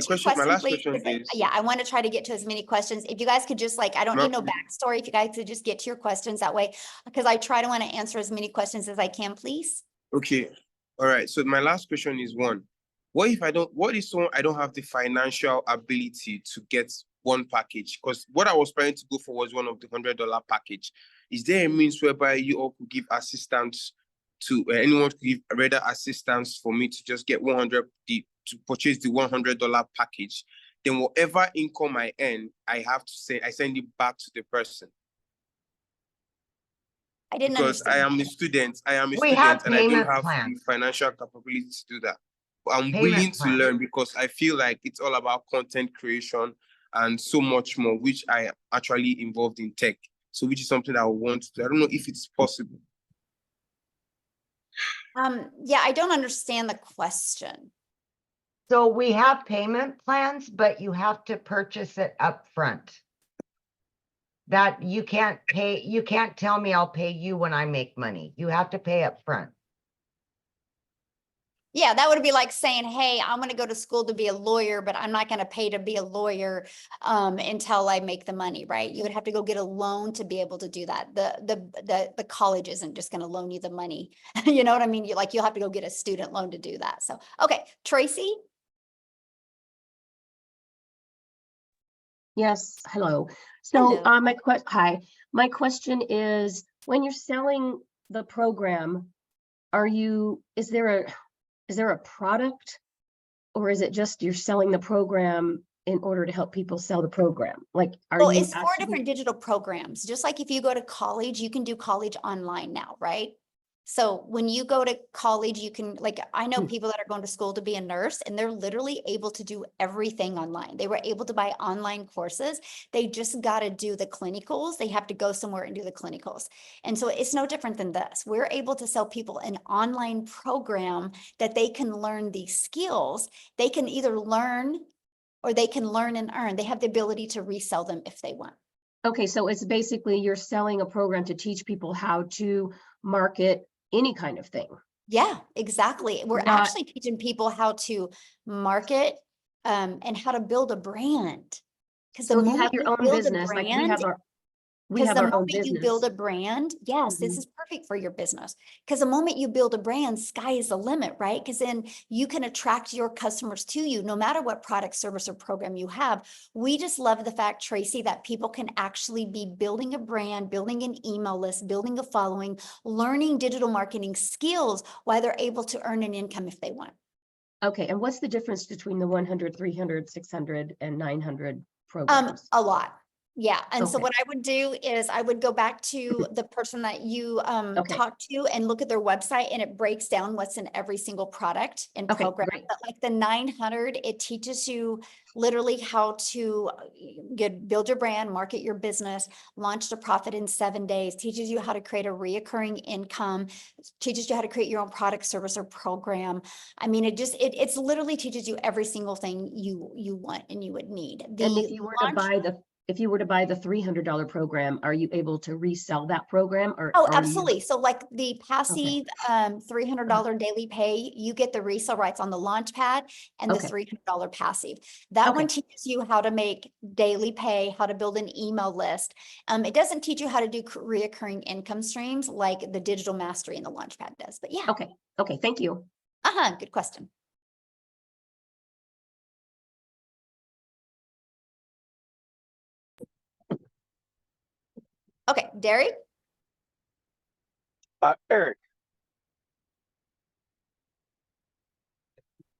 question, my last question is,
yeah, I want to try to get to as many questions. If you guys could just I don't need no backstory. If you guys could just get to your questions that way, because I try to want to answer as many questions as I can, please.
Okay. All right. So my last question is one. What if I don't have the financial ability to get one package? Because what I was planning to go for was one of the $100 package. Is there a means whereby you all could give assistance to anyone to give rather assistance for me to just get to purchase the $100 package? Then whatever income I earn, I send it back to the person.
I didn't
because
understand.
I am a student and I don't have the financial capability to do that. But I'm willing to learn because I feel like it's all about content creation and so much more, which I am actually involved in tech. So which is something I want to do. I don't know if it's possible.
Yeah, I don't understand the question.
So we have payment plans, but you have to purchase it up front. That you can't tell me I'll pay you when I make money. You have to pay up front.
Yeah, that would be like saying, hey, I'm going to go to school to be a lawyer, but I'm not going to pay to be a lawyer until I make the money, right? You would have to go get a loan to be able to do that. The college isn't just going to loan you the money. You know what I mean? You'll have to go get a student loan to do that. So, okay, Tracy?
Yes, hello. So
Hello.
my question is, when you're selling the program, is there a product, or is it just you're selling the program in order to help people sell the program? Like,
Well, it's 4 different digital programs. Just like if you go to college, you can do college online now, right? So when you go to college, you can, like, I know people that are going to school to be a nurse, and they're literally able to do everything online. They were able to buy online courses. They just got to do the clinicals. They have to go somewhere and do the clinicals. And so it's no different than this. We're able to sell people an online program that they can learn these skills. They can either learn or they can learn and earn. They have the ability to resell them if they want.
Okay, so it's basically you're selling a program to teach people how to market any kind of thing.
Yeah, exactly. We're actually teaching people how to market and how to build a brand. Because the
So if you
moment
have your
you
own
build a
business, like we
brand,
have
the
our own
moment you build
business.
a brand, yes, this
Mhm.
is perfect for your business. Because the moment you build a brand, sky is the limit, right? Because then you can attract your customers to you, no matter what product, service, or program you have. We just love the fact, Tracy, that people can actually be building a brand, building an email list, building a following, learning digital marketing skills while they're able to earn an income if they want.
Okay, and what's the difference between the 100, 300, 600, and 900 programs?
A lot. Yeah. And so
Okay.
what I would do is I would go back to the person that you
Okay.
talked to and look at their website, and it breaks down what's in every single product and
Okay,
program.
great.
But like the 900, it teaches you literally how to build your brand, market your business, launch to profit in 7 days, teaches you how to create a reoccurring income, teaches you how to create your own product, service, or program. I mean, it's literally teaches you every single thing you want and you would need.
And if you were to buy the $300 program, are you able to resell that program, or
Oh,
are you?
absolutely. So like the passive $300 daily pay, you get the resale rights on the launch pad and the
Okay.
$300 passive. That one
Okay.
teaches you how to make daily pay, how to build an email list. It doesn't teach you how to do reoccurring income streams like the digital mastery and the launch pad does, but yeah.
Okay. Okay. Thank you.
Good question. Okay, Derek?
Eric.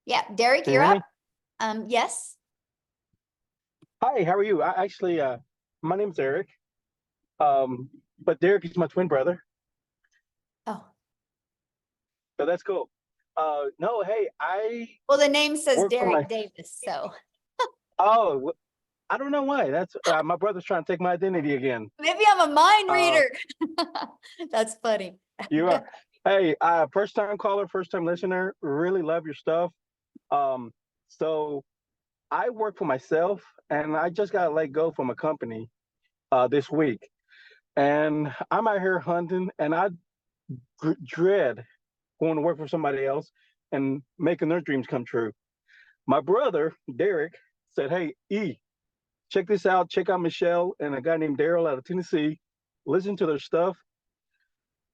Yeah, Derek,
Can you
you're
hear
up.
me?
Yes.
Hi, how are you? My name's Eric. But Derek is my twin brother,
Oh,
so that's cool. No, hey,
well, the name says
work for my.
Derek Davis, so
Oh, I don't know why. That's my brother's trying to take my identity again.
maybe I'm a mind
Uh,
reader. That's funny.
You are. Hey, first time caller, first time listener. Really love your stuff. So I work for myself, and I just got let go from a company this week, and I'm out here hunting, and I dread going to work for somebody else and making their dreams come true. My brother, Derek, said, hey, check this out. Check out Michelle and a guy named Daryl out of Tennessee. Listen to their stuff.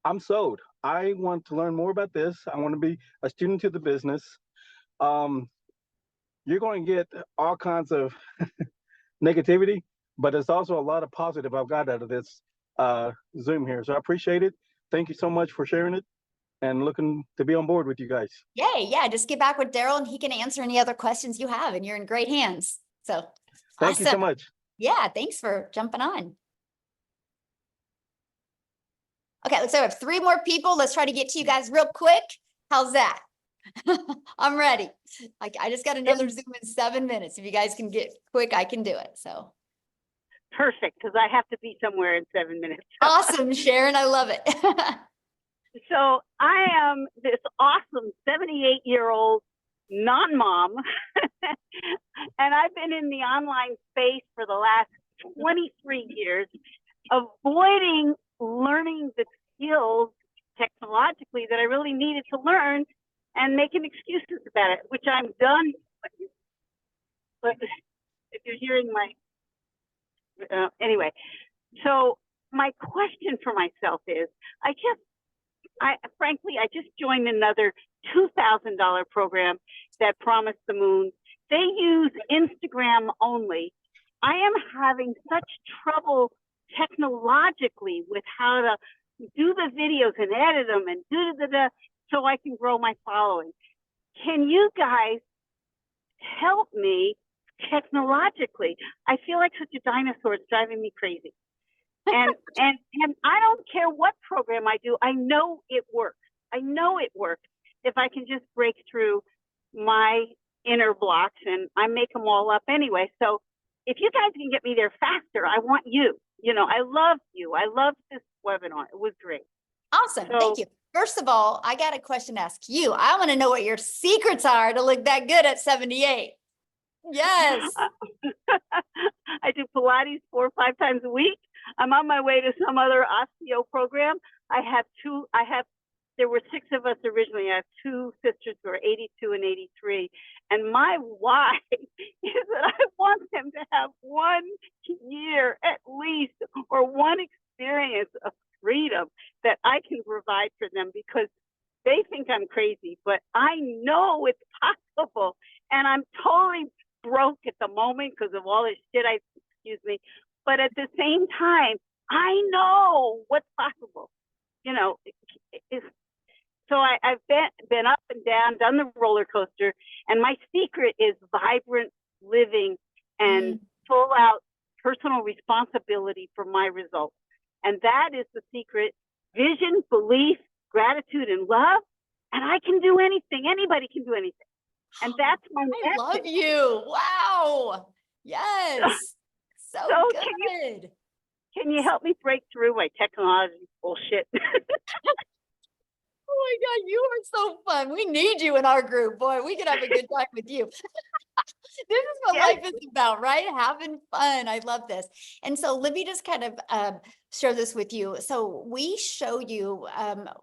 I'm sold. I want to learn more about this. I want to be a student to the business. You're going to get all kinds of negativity, but it's also a lot of positive I've got out of this Zoom here. So I appreciate it. Thank you so much for sharing it, and looking to be on board with you guys.
Yay, yeah, just get back with Daryl and he can answer any other questions you have, and you're in great hands. So
Thank you so much.
Yeah, thanks for jumping on. Okay, so I have 3 more people. Let's try to get to you guys real quick. How's that? I'm ready. I just got another Zoom in 7 minutes. If you guys can get quick, I can do it. So
perfect, because I have to be somewhere in 7 minutes.
Awesome, Sharon. I love it.
So I am this awesome 78-year-old non-mom, and I've been in the online space for the last 23 years, avoiding learning the skills technologically that I really needed to learn and making excuses about it, which I'm done. But if you're hearing my, anyway, so my question for myself is, frankly, I just joined another $2,000 program that promised the moon. They use Instagram only. I am having such trouble technologically with how to do the videos and edit them and so I can grow my following. Can you guys help me technologically? I feel like such a dinosaur. It's driving me crazy. And I don't care what program I do. I know it works. I know it works if I can just break through my inner blocks, and I make them all up anyway. So if you guys can get me there faster, I want you. You know, I love you. I love this webinar. It was great.
Awesome. Thank you. First of all, I got a question to ask you. I want to know what your secrets are to look that good at 78. Yes.
I do Pilates 4 or 5 times a week. I'm on my way to some other osteo program. There were 6 of us originally. I have 2 sisters who are 82 and 83. And my why is that I want them to have 1 year at least, or 1 experience of freedom that I can provide for them, because they think I'm crazy, but I know it's possible. And I'm totally broke at the moment because of all this shit excuse me. But at the same time, I know what's possible. You know, so I've been up and down, done the roller coaster, and my secret is vibrant living and full out personal responsibility for my results. And that is the secret: vision, belief, gratitude, and love. And I can do anything. Anybody can do anything. And that's my message.
I love you. Wow. Yes. So good.
Can you help me break through my technology bullshit?
Oh my God, you are so fun. We need you in our group. Boy, we could have a good time with you. This is what life is about, right? Having fun. I love this. And so let me just kind of share this with you. So we show you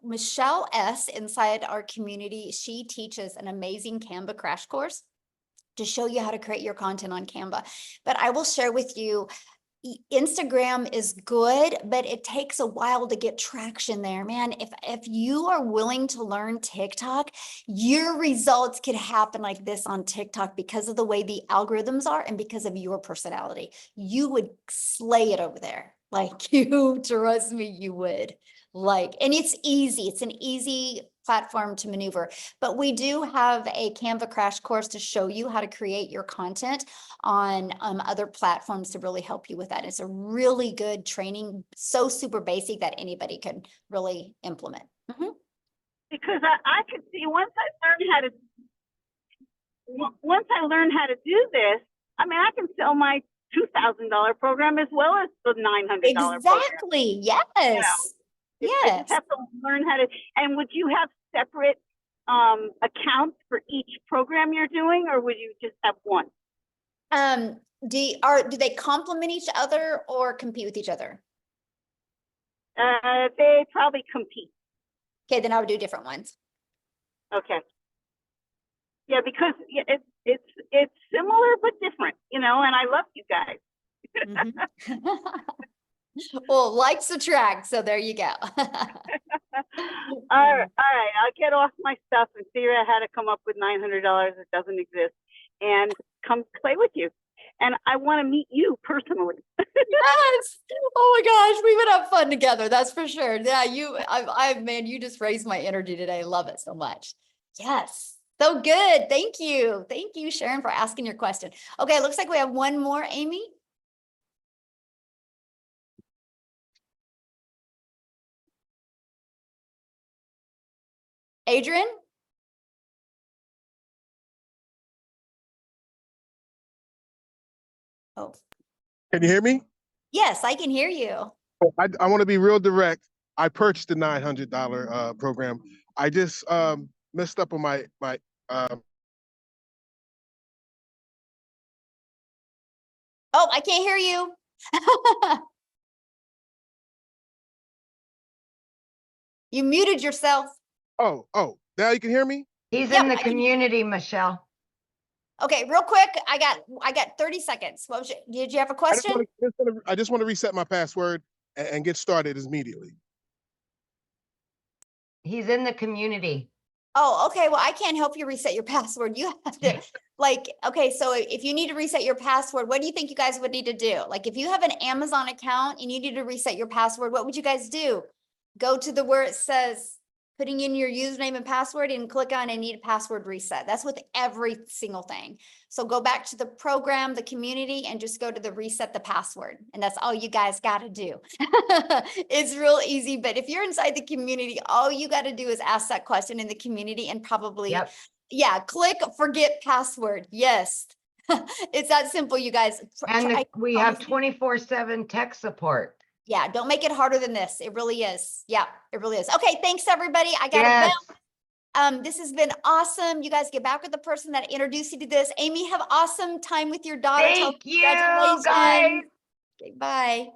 Michelle S. inside our community. She teaches an amazing Canva crash course to show you how to create your content on Canva. But I will share with you, Instagram is good, but it takes a while to get traction there, man. If you are willing to learn TikTok, your results could happen like this on TikTok because of the way the algorithms are and because of your personality. You would slay it over there. Like, you trust me, you would. And it's easy. It's an easy platform to maneuver, but we do have a Canva crash course to show you how to create your content on other platforms to really help you with that. It's a really good training, so super basic that anybody can really implement.
Because I could see once I learn how to do this, I mean, I can sell my $2,000 program as well as the $900 program.
Exactly. Yes.
You know, I just have to learn how to. And would you have separate accounts for each program you're doing, or would you just have one?
Do they complement each other or compete with each other?
They probably compete.
Okay, then I would do different ones.
Okay. Yeah, because it's similar but different, you know, and I love you guys.
Well, likes attract, so there you go.
All right, I'll get off my stuff and figure out how to come up with $900 that doesn't exist and come play with you. And I want to meet you personally.
Yes. Oh my gosh, we would have fun together. That's for sure. Yeah, man, you just raised my energy today. Love it so much. Yes. So good. Thank you. Thank you, Sharon, for asking your question. Okay, looks like we have one more, Amy. Adrian? Oh.
Can you hear me?
Yes, I can hear you.
I want to be real direct. I purchased the $900 program. I just messed up on my
Oh, I can't hear you. You muted yourself.
Oh, now you can hear me?
He's
Yep,
in the
I can-
community, Michelle.
Okay, real quick, I got 30 seconds. Did you have a question?
I just want to reset my password and get started immediately.
He's in the community.
Oh, okay. Well, I can't help you reset your password. You have to okay, so if you need to reset your password, what do you think you guys would need to do? Like if you have an Amazon account and you need to reset your password, what would you guys do? Go to where it says putting in your username and password and click on I need a password reset. That's with every single thing. So go back to the program, the community, and just go to the reset the password. And that's all you guys got to do. It's real easy. But if you're inside the community, all you got to do is ask that question in the community and probably, yeah, click forget password. Yes. It's that simple, you guys.
And we have 24/7 tech support.
Yeah, don't make it harder than this. It really is. Yeah, it really is. Okay, thanks everybody. I got to bounce. This has been awesome. You guys get back with the person that introduced you to this. Amy, have awesome time with your daughter.
Thank you, guys.
Okay, bye.